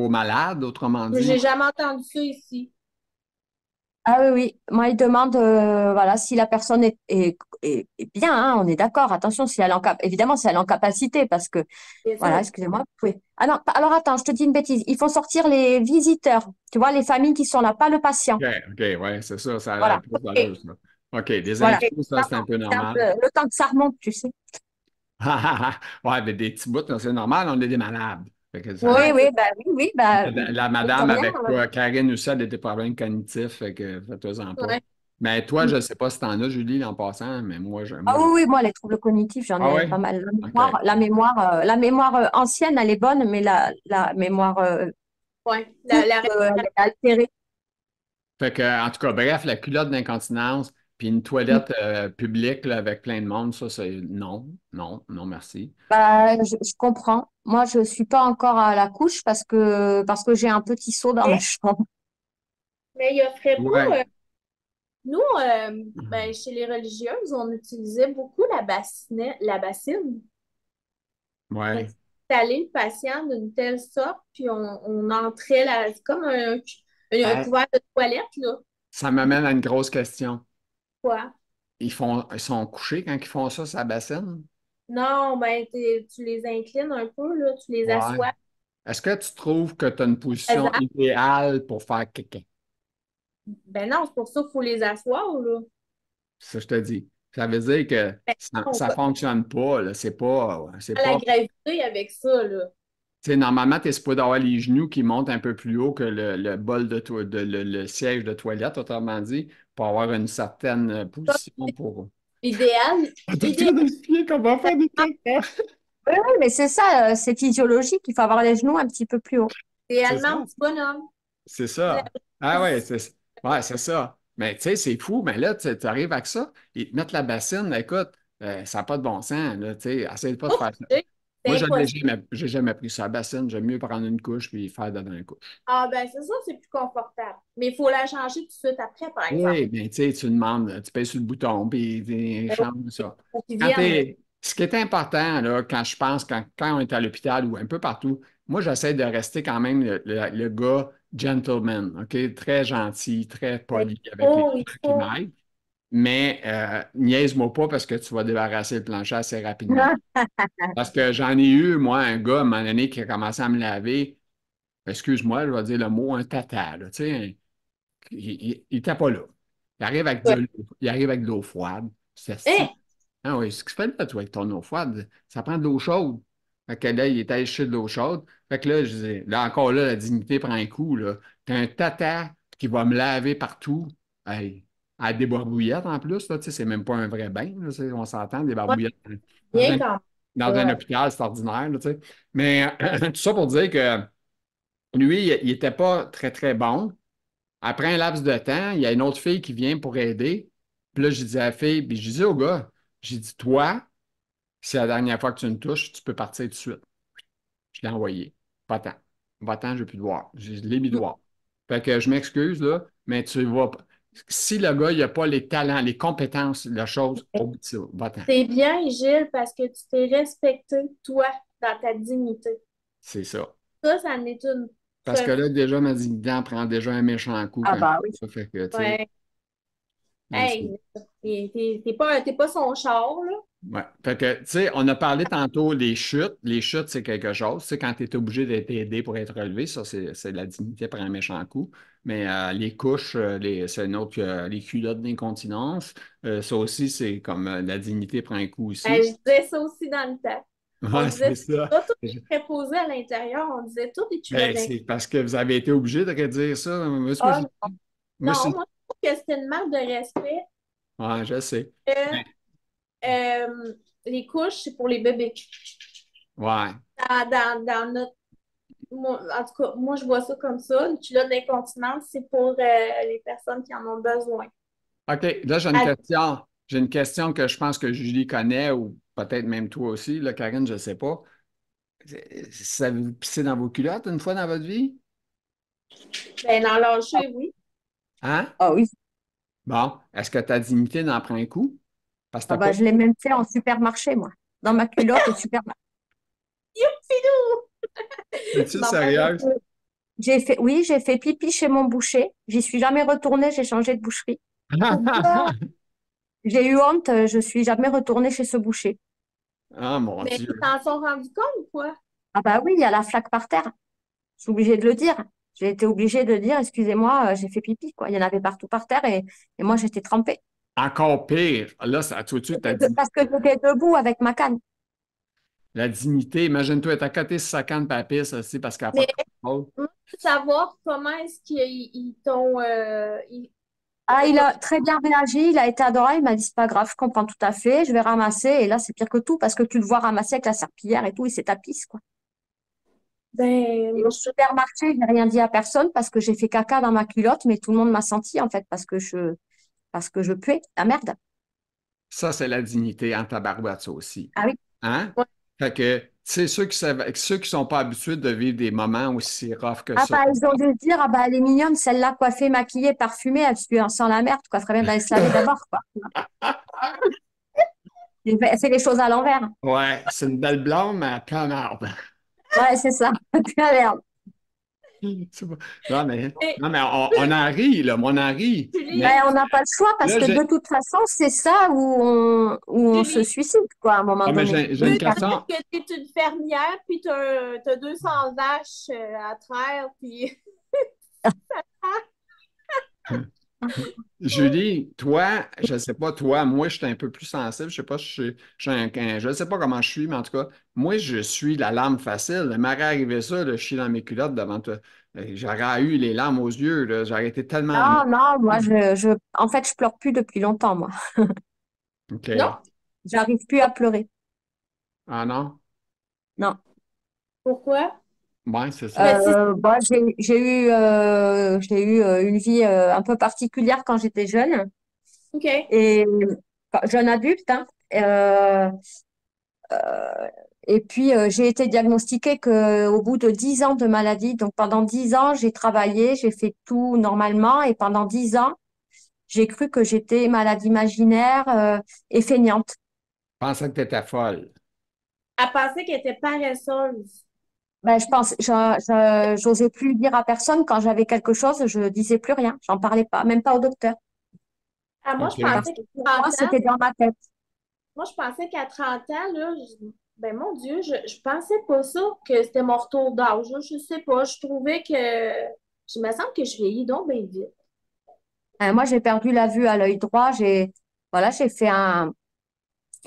malade, autrement dit. J'ai jamais entendu ça ici. Ah oui, oui. Moi, ils demandent, voilà, si la personne est bien, hein, on est d'accord. Attention, si elle est évidemment, si elle est en capacité, parce que, C'est voilà, sûr. excusez-moi, vous pouvez. Ah non, alors attends, je te dis une bêtise. Il faut sortir les visiteurs, tu vois, les familles qui sont là, pas le patient. OK, OK, ouais, c'est ça, ça a Voilà, plus OK. d'allure, ça. OK, des voilà. intrus, ça, c'est un peu normal. Le temps que ça remonte, tu sais. Ouais, mais des petits bouts, là, c'est normal, on est des malades. Fait que Oui, Ouais, oui, bah oui, oui, bah, la mine de madame rien. avec quoi, Karine aussi, elle a des problèmes cognitifs, fait que faites-en pas. ouais. Mais toi, je ne sais pas si t'en as, Julie, en passant, mais Ah oui, oui, moi, les troubles cognitifs, j'en Ah ai ouais? pas mal. OK. La mémoire ancienne, elle est bonne, mais la mémoire Ouais. toute, elle est altérée. Fait que, en tout cas, bref, la culotte d'incontinence, puis une toilette publique là, avec plein de monde, ça, c'est non, non, non, merci. Bah, je comprends. Moi, je suis pas encore à la couche parce que j'ai un petit seau dans ma Mais, chambre. mais il offrait Ouais. pas. Nous, ben, chez les religieuses, on utilisait beaucoup la bassine. La bassine. Mais Ouais. installer le patient d'une telle sorte, puis on entrait là, c'est comme un Hey, couvert de toilette, là. ça m'amène à une grosse question. Quoi? Ils sont couchés quand ils font ça, sa bassine? Non, ben, tu les inclines un peu, là, tu les Ouais. assois. Est-ce que tu trouves que tu as une position idéale pour faire caca? Ben non, c'est pour ça qu'il faut les asseoir, là. Ça, je te dis. Ça veut dire que Ben non, ça fonctionne pas, là. C'est pas la pas. gravité avec ça, là. Tu sais, normalement, tu es supposé avoir les genoux qui montent un peu plus haut que le bol le siège de toilette, autrement dit, pour avoir une certaine Ça, position pour. idéal, T'es en idéal, train d'expliquer comment faire des caca. Oui, oui, mais c'est ça, c'est physiologique. Il faut avoir les genoux un petit peu plus haut. C'est idéalement, ça. petit bonhomme. C'est C'est la ça. Ah ouais, position. c'est ça. Mais tu sais, c'est fou. Mais là, tu arrives avec ça, ils te mettent la bassine, écoute, ça n'a pas de bon sens. Là, tu sais, essaye pas de Pour faire ça. coucher, Moi, c'est impossible. j'ai jamais pris ça, la bassine. J'aime mieux prendre une couche puis faire dedans une couche. Ah, ben, c'est ça, c'est plus confortable. Mais il faut la changer tout de suite après, par exemple. Oui, bien, tu sais, tu demandes, tu pèses sur le bouton, puis tu Ben oui, changes ça. faut qu'ils viennent. Ce qui est important, là, quand je pense, quand on est à l'hôpital ou un peu partout, moi, j'essaie de rester quand même le gars gentleman, OK? Très gentil, très poli avec les Il gens qui faut. m'aident. Mais niaise-moi pas parce que tu vas débarrasser le plancher assez rapidement. Parce que j'en ai eu, moi, un gars, à un moment donné, qui a commencé à me laver, excuse-moi, je vais dire le mot, un tata, là, tu sais, il n'était pas là. Ouais. Il arrive avec de l'eau froide. C'est Hein? si. Ah oui, ce que tu fais là, toi, avec ton eau froide, ça prend de l'eau chaude. Fait que là, il est allé chercher de l'eau chaude. Fait que là, je disais, là encore là, la dignité prend un coup, là. T'as un tata qui va me laver partout. Hey, à des barbouillettes en plus, là, tu sais, c'est même pas un vrai bain, là, on s'entend, des Ouais, barbouillettes. Dans bien un, quand dans même. un Ouais. hôpital, c'est ordinaire, là, tu sais. Mais tout ça pour dire que lui, il était pas très, très bon. Après un laps de temps, il y a une autre fille qui vient pour aider. Puis là, je dis à la fille, puis je dis au gars, j'ai dit, toi, c'est la dernière fois que tu me touches, tu peux partir tout de suite. Je l'ai envoyé. Va-t'en. Va-t'en, je ne veux plus te voir. Je l'ai mis dehors. Fait que je m'excuse, là, mais tu vois, si le gars, il n'a pas les talents, les compétences, la chose, oublie ça. Va-t'en. C'est bien, Gilles, parce que tu t'es respecté, toi, dans ta dignité. C'est ça. Ça en est une Parce que preuve. là, déjà, ma dignité en prend déjà un méchant coup Ah quand bah oui. ça fait que, tu sais, Ouais. hein, Hey, t'es pas son char, là. ouais. Fait que, tu sais, on a parlé tantôt des chutes. Les chutes, c'est quelque chose. Tu sais, quand tu es obligé d'être aidé pour être relevé, ça, c'est la dignité pour un méchant coup. Mais les couches, c'est une autre, les culottes d'incontinence, ça aussi, c'est comme la dignité prend un coup aussi. Je disais ça aussi dans le temps. On Ouais, disait c'est ça. ça, tout est préposé à l'intérieur. On disait tout des culottes Ben, d'intérieur. c'est parce que vous avez été obligé de redire ça. Ah, Moi, non, c'est. moi, je trouve que c'est une marque de respect Ouais, je sais. que Ben, les couches, c'est pour les bébés. ouais. Dans notre. En tout cas, moi, je vois ça comme ça. Une culotte d'incontinence, c'est pour les personnes qui en ont besoin. OK, là, j'ai une Ah, question. J'ai une question que je pense que Julie connaît, ou peut-être même toi aussi, là, Karine, je ne sais pas. Ça vous pissez dans vos culottes une fois dans votre vie? ben, dans l'âge, oui. Hein? Ah oui. Bon, est-ce que ta dignité n'en prend un coup? Parce que Ah t'as bah, pas. je l'ai même fait en supermarché, moi. Dans ma culotte au supermarché. Youpidou! Es-tu Non, pas sérieuse? Oui, j'ai fait pipi chez mon boucher. J'y suis jamais retournée, j'ai changé de boucherie. pourquoi? J'ai eu honte, je suis jamais retournée chez ce boucher. Ah, mon Mais Dieu. ils s'en sont rendus compte ou quoi? Ah bah oui, il y a la flaque par terre. Je suis obligée de le dire. J'ai été obligée de dire, excusez-moi, j'ai fait pipi, quoi. Il y en avait partout par terre et moi, j'étais trempée. Encore pire. Là, ça, tout de suite, Parce que j'étais debout avec ma canne. la dignité. Imagine-toi être à côté de sa canne papy, ça, c'est parce qu'elle n'a pas Mais de contrôle. moi, je veux savoir comment est-ce qu'ils t'ont. Ah, il a très bien réagi, il a été adorable, il m'a dit, c'est pas grave, je comprends tout à fait, je vais ramasser. Et là, c'est pire que tout parce que tu le vois ramasser avec la serpillière et tout, et c'est ta pisse, quoi. Ben, Et au supermarché, j'ai rien dit à personne parce que j'ai fait caca dans ma culotte, mais tout le monde m'a senti, en fait, parce que je puais la merde. Ça, c'est la dignité en tabarouette, ça aussi. Ah oui. Hein? ouais. Fait que, tu sais, ceux qui sont pas habitués de vivre des moments aussi rough que Ah ça. bah, ils ont dû se dire, ah bah, elle est mignonne, celle-là, coiffée, maquillée, parfumée, elle sent la merde, quoi. Ferait bien d'aller se laver d'abord, quoi. Elle fait les choses à l'envers. Ouais, c'est une belle blonde, mais elle prend marde. Ouais, c'est ça. Ah, merde. C'est pas- Non, mais, Et non, mais on en rit, là, on en rit. Ben, Julie, on n'a pas le choix parce Là, que de toute façon, c'est ça où on se Julie, suicide, quoi, à un moment mais donné. j'ai tu une dis question. que tu es une fermière, puis tu as 200 vaches à traire, puis... Julie, toi, je ne sais pas, toi, moi, je suis un peu plus sensible. Je sais pas, je ne sais pas comment je suis, mais en tout cas, moi, je suis la larme facile. Il m'aurait arrivé ça, là, je suis dans mes culottes devant toi. J'aurais eu les larmes aux yeux, là. J'aurais été tellement. Non, non, moi, en fait, je pleure plus depuis longtemps, moi. OK. Non? J'arrive plus à pleurer. Ah non? Non. Pourquoi? Ouais, c'est ça. Ben, si... Bon, j'ai eu une vie un peu particulière quand j'étais jeune OK. et jeune adulte, hein. Euh, et puis j'ai été diagnostiquée que au bout de 10 ans de maladie, donc pendant 10 ans, j'ai travaillé, j'ai fait tout normalement et pendant 10 ans, j'ai cru que j'étais malade imaginaire et feignante. Je pensais que tu étais folle. Elle pensait qu'elle était paresseuse. Ben, j'osais plus dire à personne quand j'avais quelque chose, je disais plus rien, j'en parlais pas, même pas au docteur, Ah, moi, je parce pensais que qu'à pour moi, 30 ans, c'était dans ma tête. moi, je pensais qu'à 30 ans, là, ben mon Dieu, je pensais pas ça, que c'était mon retour d'âge. Là. Je sais pas, je trouvais que... Je me semble que je vieillis donc bien vite. Moi, j'ai perdu la vue à l'œil droit, voilà, j'ai fait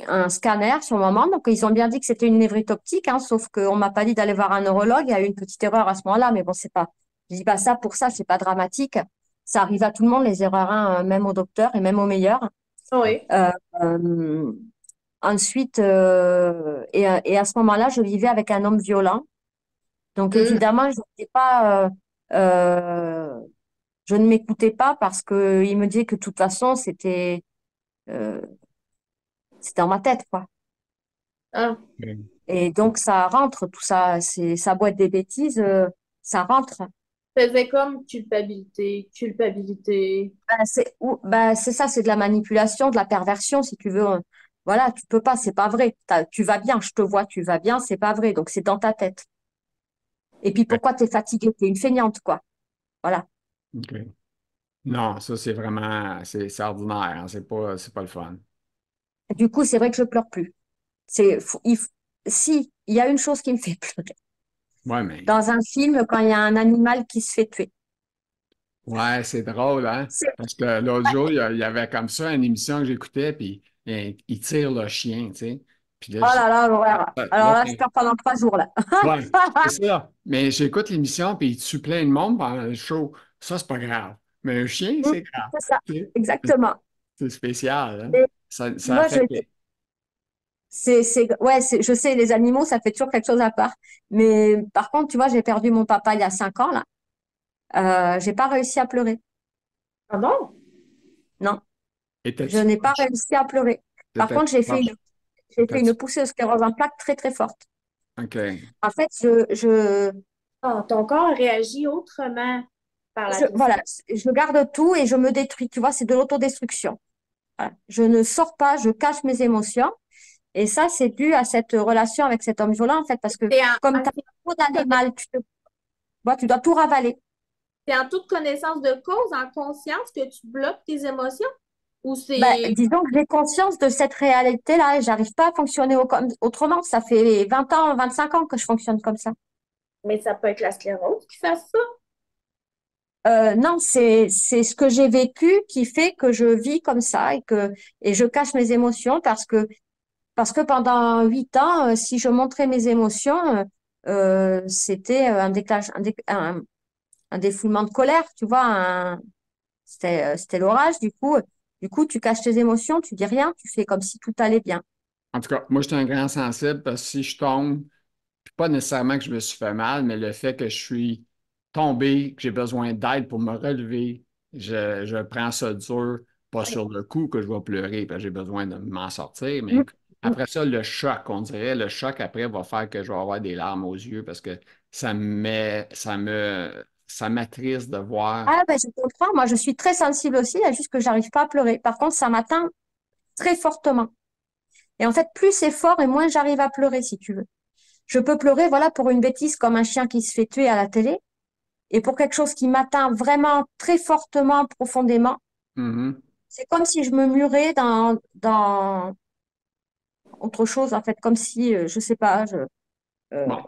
un scanner sur le moment, donc ils ont bien dit que c'était une névrite optique, hein, sauf qu'on m'a pas dit d'aller voir un neurologue, il y a eu une petite erreur à ce moment-là, mais bon, c'est pas, je dis pas ça pour ça, c'est pas dramatique. Ça arrive à tout le monde, les erreurs, hein, même au docteur et même au meilleur. Oui. Euh, euh, Ensuite, et à ce moment-là, je vivais avec un homme violent. Donc, Hum. évidemment, euh, je ne m'écoutais pas parce que il me disait que de toute façon, euh, c'était dans ma tête, quoi. Ah. OK. Et donc, ça rentre, tout ça, c'est sa boîte des bêtises, ça rentre. Faisait comme culpabilité, culpabilité. Ben, c'est ça, c'est de la manipulation, de la perversion, si tu veux. Voilà, tu peux pas, c'est pas vrai. Tu vas bien, je te vois, tu vas bien, c'est pas vrai. Donc, c'est dans ta tête. Et puis, pourquoi tu es fatiguée? Tu es une feignante, quoi. Voilà. OK. Non, ça, c'est vraiment, c'est ordinaire, hein. C'est pas le fun. Du coup, c'est vrai que je pleure plus. Si, il y a une chose qui me fait pleurer. Ouais, mais, Dans un film, quand il y a un animal qui se fait tuer. ouais, c'est drôle, hein? C'est- Parce que l'autre jour, il y avait comme ça une émission que j'écoutais, puis il tire le chien, tu sais. Puis là, Oh là là, l'horreur. Alors là, là, je pleure pendant 3 jours, là. ouais, c'est ça. Mais j'écoute l'émission, puis il tue plein de monde pendant le show. Ça, c'est pas grave. Mais un chien, Mm, c'est grave. c'est ça, Tu sais, exactement. c'est spécial, hein? Et Ça moi, affecte. ouais, je sais, les animaux, ça fait toujours quelque chose à part. Mais par contre, tu vois, j'ai perdu mon papa il y a 5 ans, là. J'ai pas réussi à pleurer. Ah bon? Non, je Étais-tu n'ai pas proche? réussi à pleurer. Par T'étais contre, proche? j'ai fait T'étais-tu- une poussée de sclérose en plaques très, très forte. OK. En fait, Ah, ton corps réagit autrement par la voilà, tristesse. je garde tout et je me détruis. Tu vois, c'est de l'autodestruction. Voilà. Je ne sors pas, je cache mes émotions. Et ça, c'est dû à cette relation avec cet homme violent, en fait, parce que comme tu as trop d'animal, tu dois tout ravaler. C'est en toute connaissance de cause, en conscience que tu bloques tes émotions? Ou Ben, c'est... disons que j'ai conscience de cette réalité-là et j'arrive pas à fonctionner autrement. Ça fait 20 ans, 25 ans que je fonctionne comme ça. Mais ça peut être la sclérose qui fait ça. Non, c'est ce que j'ai vécu qui fait que je vis comme ça et je cache mes émotions parce que pendant 8 ans, si je montrais mes émotions, c'était un déclenche, un défoulement de colère, tu vois, c'était l'orage. Du coup, tu caches tes émotions, tu dis rien, tu fais comme si tout allait bien. En tout cas, moi, je suis un grand sensible parce que si je tombe, puis pas nécessairement que je me suis fait mal, mais le fait que je suis tombé, que j'ai besoin d'aide pour me relever, je prends ça dur, pas sur le coup que je vais pleurer, parce que j'ai besoin de m'en sortir, mais Mm, mm. après ça, le choc, on dirait, le choc après va faire que je vais avoir des larmes aux yeux parce que ça m'attriste de voir. Ah ben, je comprends, moi je suis très sensible aussi, il y a juste que j'arrive pas à pleurer. Par contre, ça m'atteint très fortement. Et en fait, plus c'est fort et moins j'arrive à pleurer, si tu veux. Je peux pleurer, voilà, pour une bêtise comme un chien qui se fait tuer à la télé et pour quelque chose qui m'atteint vraiment très fortement, profondément. Mhm. C'est comme si je me murais dans autre chose, en fait, comme si, je sais pas, euh, Bon,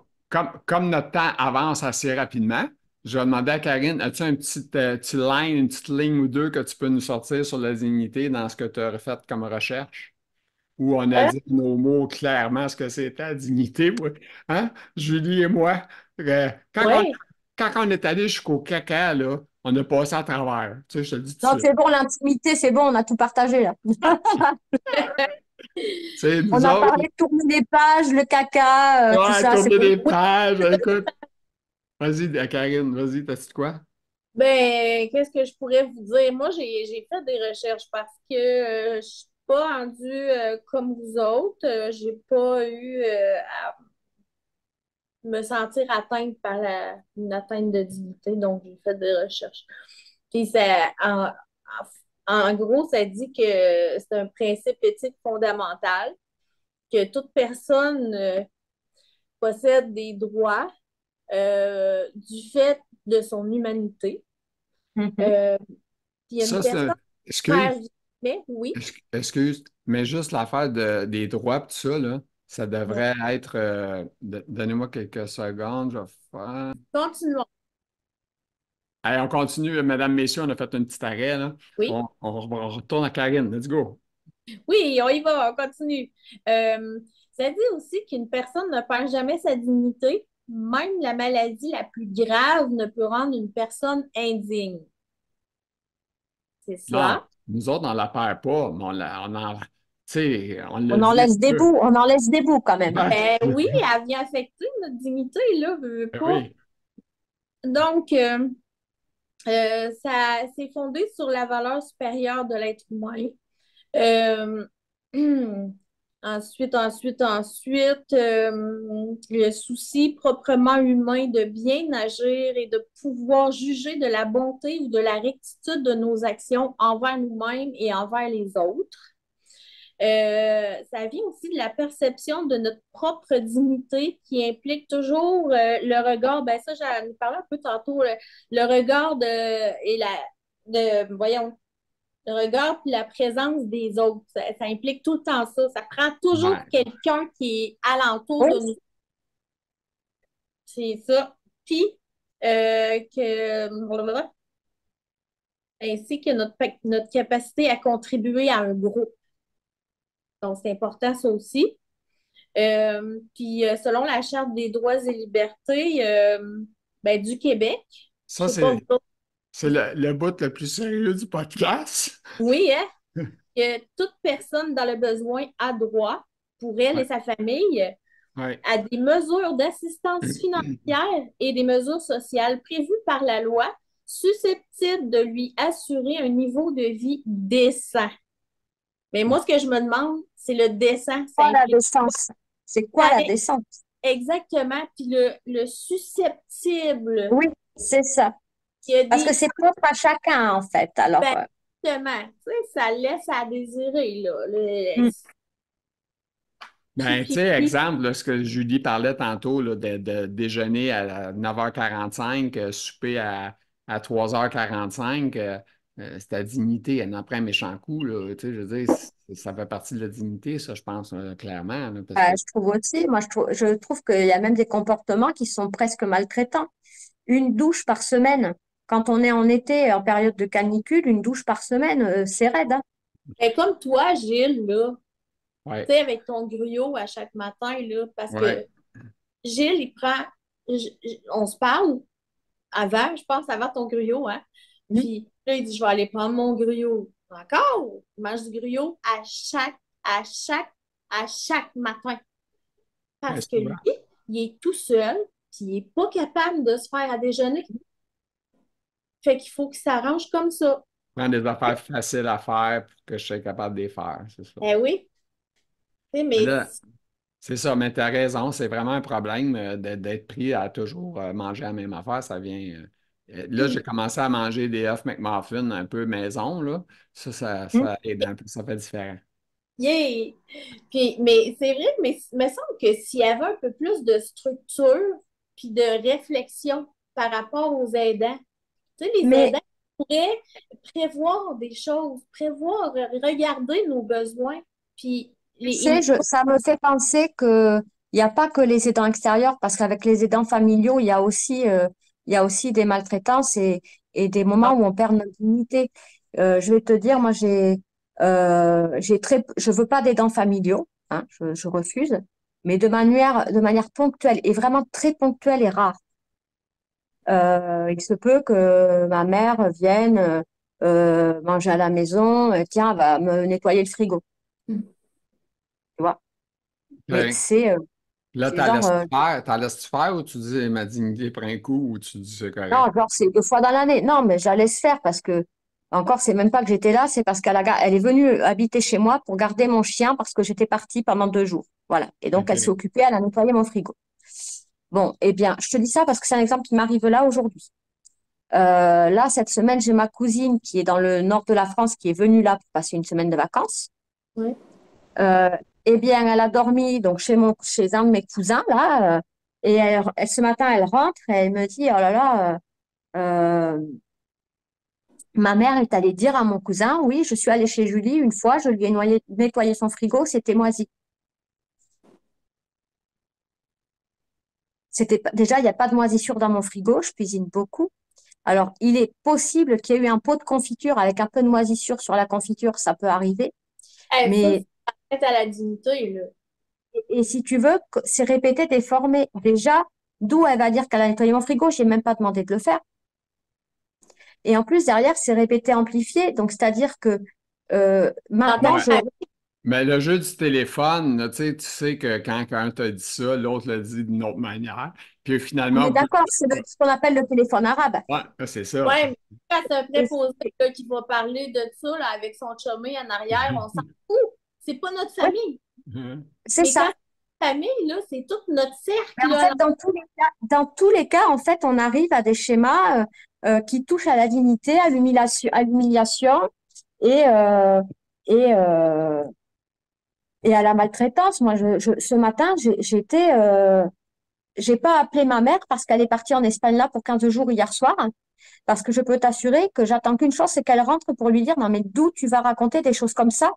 comme notre temps avance assez rapidement, je vais demander à Karine, as-tu un petit line, une petite ligne ou deux que tu peux nous sortir sur la dignité dans ce que tu as fait comme recherche? Où on a Euh, dit nos mots clairement ce que c'était la dignité. Oui. Hein? Julie et moi, ouais. quand on est allé jusqu'au caca, là, on a passé à travers. Tu sais, je te le dis tout de non, suite. c'est bon, l'intimité, c'est bon, on a tout partagé, là. Tu sais, nous On a autres, parlé de tourner les pages, le caca, tout ouais, ça, c'est tourner bon. des pages. Écoute, vas-y, Karine, vas-y, t'as dit quoi? Ben, qu'est-ce que je pourrais vous dire? Moi, j'ai fait des recherches parce que je suis pas rendue comme vous autres. J'ai pas eu à me sentir atteinte par une atteinte de dignité, donc j'ai fait des recherches. Puis en gros, ça dit que c'est un principe éthique fondamental, que toute personne possède des droits du fait de son humanité. Mhm. Euh, Puis une Ça, personne excuse, perd mais oui, excuse, mais juste l'affaire des droits et tout ça, là, ça ouais. devrait être. Donnez-moi quelques secondes, je vais faire. Continuons. Allez, on continue, mesdames, messieurs, on a fait un petit arrêt, là. Oui, On retourne à Karine. Let's go. oui, on y va, on continue. Ça dit aussi qu'une personne ne perd jamais sa dignité. Même la maladie la plus grave ne peut rendre une personne indigne. C'est Non, ça. nous autres, on la perd pas, mais tu sais, on l'a On en dit un laisse des peu. bouts, on en laisse des bouts quand même, hein. Ben oui, elle vient affecter notre dignité, là, veux Ben pas. oui. Donc, ça s'est fondé sur la valeur supérieure de l'être humain. Euh, ensuite, le souci proprement humain de bien agir et de pouvoir juger de la bonté ou de la rectitude de nos actions envers nous-mêmes et envers les autres. Ça vient aussi de la perception de notre propre dignité qui implique toujours le regard, ben ça j'en ai parlé un peu tantôt, le regard voyons, le regard et la présence des autres. Ça implique tout le temps ça. Ça prend toujours Ouais. quelqu'un qui est alentour Oui, de nous. C'est ça. Puis, ainsi que notre capacité à contribuer à un groupe. Donc, c'est important ça aussi. Puis, selon la Charte des droits et libertés ben, du Québec, je Ça, sais pas vous autres. c'est le bout le plus sérieux du podcast. Oui, hein? Que toute personne dans le besoin a droit, pour elle et Ouais, sa famille, ouais. à des mesures d'assistance financière et des mesures sociales prévues par la loi susceptibles de lui assurer un niveau de vie décent. Mais moi, ce que je me demande, c'est le décent. Ça quoi la implique décence? C'est quoi ça, la décence? exactement. Puis le susceptible, Oui, c'est ça. il y a Parce que des c'est propre à chacun, en fait. Alors, ben, justement, tu sais, ça laisse à désirer, là. mm, Ben, tu sais, exemple, là, ce que Julie parlait tantôt, là, de déjeuner à 9h45, souper à 3h45, c'est ta dignité. Elle en prend un méchant coup, là. Tu sais, je veux dire, ça fait partie de la dignité, ça, je pense, clairement, là, parce que. je trouve aussi, moi, je trouve qu'il y a même des comportements qui sont presque maltraitants. Une douche par semaine. Quand on est en été, en période de canicule, une douche par semaine, c'est raide, hein. ben, comme toi, Gilles, là, Ouais, tu sais, avec ton gruau à chaque matin, là, parce ouais. que Gilles, il prend, on se parle avant, je pense, avant ton gruau, hein. Mm. Puis là, il dit, je vais aller prendre mon gruau. Encore, il mange du gruau à chaque matin. Ouais, Parce que souvent. lui, il est tout seul, puis il n'est pas capable de se faire à déjeuner. Fait qu'il faut qu'il s'arrange comme ça. Prends des affaires faciles à faire pour que je sois capable de les faire, c'est ça. Eh oui, tu sais, Mais mais là, c'est ça, mais tu as raison, c'est vraiment un problème d'être pris à toujours manger la même affaire. Ça vient. Là, j'ai commencé à manger des œufs McMuffin un peu maison, là. Ça Mm. aide un peu, ça fait différent. Yeah! Puis, mais c'est vrai, mais il me semble que s'il y avait un peu plus de structure puis de réflexion par rapport aux aidants, tu sais, les Mais aidants pourraient prévoir des choses, prévoir, regarder nos besoins, puis tu sais, ça me fait penser que il n'y a pas que les aidants extérieurs, parce qu'avec les aidants familiaux, il y a aussi des maltraitances et des moments où on perd notre dignité. Je vais te dire, moi, je veux pas d'aidants familiaux, hein, je refuse, mais de manière ponctuelle et vraiment très ponctuelle et rare. Il se peut que ma mère vienne manger à la maison, tiens, va me nettoyer le frigo, tu vois. Mais OK. Là, c'est genre, t'en laisses-tu faire ou tu dis ma dignité prend un coup ou tu dis c'est non, correct? genre c'est 2 fois dans l'année. Non, mais je la laisse faire parce que, encore, c'est même pas que j'étais là, c'est parce elle est venue habiter chez moi pour garder mon chien parce que j'étais partie pendant 2 jours. Voilà. Et donc, elle s'est OK. occupée, elle a nettoyé mon frigo. Bon, eh bien, je te dis ça parce que c'est un exemple qui m'arrive là aujourd'hui. Là, cette semaine, j'ai ma cousine qui est dans le nord de la France qui est venue là pour passer une semaine de vacances. ouais. Euh, eh bien, elle a dormi donc chez un de mes cousins là, et ce matin, elle rentre et elle me dit, oh là là, ma mère est allée dire à mon cousin, oui, je suis allée chez Julie une fois, je lui ai nettoyé son frigo, c'était moisi. Déjà, il n'y a pas de moisissure dans mon frigo, je cuisine beaucoup. Alors, il est possible qu'il y ait eu un pot de confiture avec un peu de moisissure sur la confiture, ça peut arriver. Hey, ça, Mais, c'est à la dignité, là. et si tu veux, c'est répété, déformé. Déjà, d'où elle va dire qu'elle a nettoyé mon frigo, je n'ai même pas demandé de le faire. Et en plus, derrière, c'est répété, amplifié. Donc, c'est-à-dire que T'entends maintenant, Ouais. je Mais le jeu du téléphone, là, tu sais que quand quelqu'un t'a dit ça, l'autre le dit d'une autre manière. Puis on finalement, est d'accord, c'est ce qu'on appelle le téléphone arabe. ouais, c'est ça. ouais, mais quand c'est un Et préposé là, qui va parler de ça là, avec son chumé en arrière, on s'en fout. C'est pas notre ouais, famille. c'est Mais quand ça. c'est notre famille, là, c'est tout notre Mais cercle, en là. fait, dans tous les cas, en fait, on arrive à des schémas qui touchent à la dignité, à l'humiliation et, euh, et, euh, et à la maltraitance. Moi, ce matin, j'ai pas appelé ma mère parce qu'elle est partie en Espagne là pour 15 jours hier soir. Hein, parce que je peux t'assurer que j'attends qu'une chose, c'est qu'elle rentre pour lui dire, non, mais d'où tu vas raconter des choses comme ça?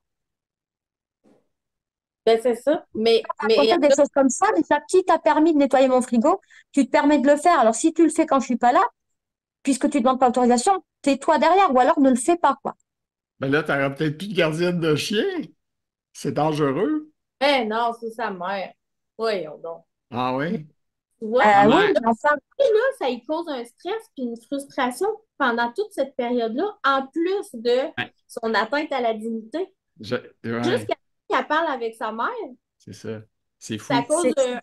Ben, c'est ça. Mais Raconter des choses comme ça, déjà, qui t'a permis de nettoyer mon frigo? Tu te permets de le faire. Alors, si tu le fais quand je suis pas là, puisque tu ne demandes pas l'autorisation, tais-toi derrière ou alors ne le fais pas, quoi. Ben là, t'auras peut-être plus de gardienne de chien. C'est dangereux. ben non, c'est sa mère. Voyons donc. Ah Mais oui? tu vois, Ma Oui, mère, mais enfin, là, ça y cause un stress puis une frustration pendant toute cette période-là, en plus de ouais, son atteinte à la dignité. ouais, Jusqu'à ce qu'elle parle avec sa mère, c'est ça. C'est ça fou. cause c'est un,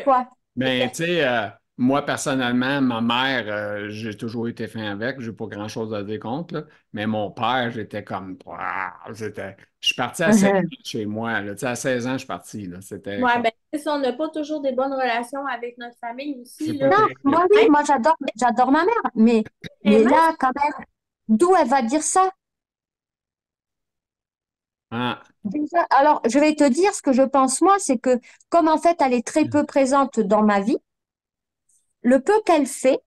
quoi? Ben, tu sais, moi, personnellement, ma mère, j'ai toujours été fin avec, j'ai pas grand-chose à dire contre, là. Mais mon père, j'étais comme, ah, je suis parti à 16 ans de chez moi, là. Tu sais, à 16 ans, je suis parti, là. C'était ouais, comme, ben, c'est ça, on n'a pas toujours des bonnes relations avec notre famille c'est aussi, pas là. Non, terrible. moi, oui, Même, moi, j'adore ma mère, mais même, là, quand même, d'où elle va dire ça? Ah, Déjà, alors, je vais te dire ce que je pense, moi, c'est que comme en fait, elle est très peu présente dans ma vie, le peu qu'elle fait,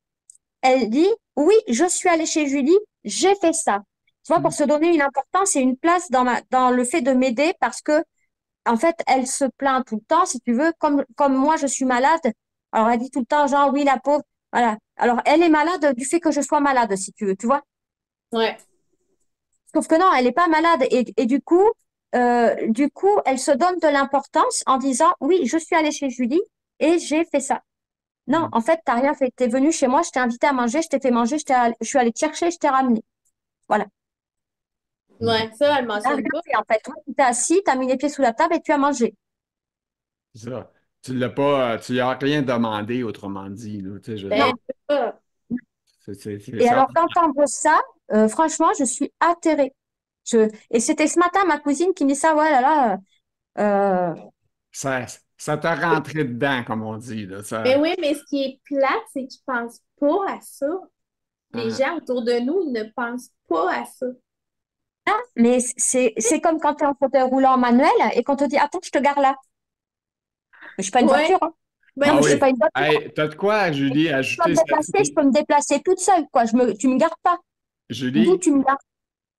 elle dit, oui, je suis allée chez Julie, j'ai fait ça. Tu vois, pour se donner une importance et une place dans le fait de m'aider parce que, en fait, elle se plaint tout le temps, si tu veux, comme moi, je suis malade. Alors, elle dit tout le temps, genre, oui, la pauvre, voilà. Alors, elle est malade du fait que je sois malade, si tu veux, tu vois. ouais, Sauf que non, elle n'est pas malade. Et du coup, elle se donne de l'importance en disant, oui, je suis allée chez Julie et j'ai fait ça. Non, en fait, t'as rien fait. T'es venu chez moi, je t'ai invité à manger, je t'ai fait manger, je suis allée te chercher, je t'ai ramené. Voilà. ouais, ça, elle T'as mentionne rien pas. fait, en fait. Toi, tu t'es assis, t'as mis les pieds sous la table et tu as mangé. c'est ça. Tu l'as pas, tu lui as rien demandé, autrement dit, là. Tu sais, je veux Non. dire, Ben, c'est ça. c'est Et ça. alors, d'entendre ça, franchement, je suis atterrée. Et c'était ce matin, ma cousine qui me dit ça, ouais, là, là. euh, Ça, ça t'a rentré dedans, comme on dit, là. Mais Ça, oui, mais ce qui est plate, c'est qu'ils ne pensent pas à ça. Les hein. gens autour de nous, ils ne pensent pas à ça. Mais c'est comme quand tu es en fauteuil roulant manuel et qu'on te dit, attends, je te gare là. Je suis pas une Ouais. voiture, hein. Ben, Non, Ah mais je suis oui. pas une voiture. Hey, t'as de quoi, Julie, ajouter Je peux me déplacer toute seule, quoi. Tu me gardes pas. D'où Julie, tu me gardes?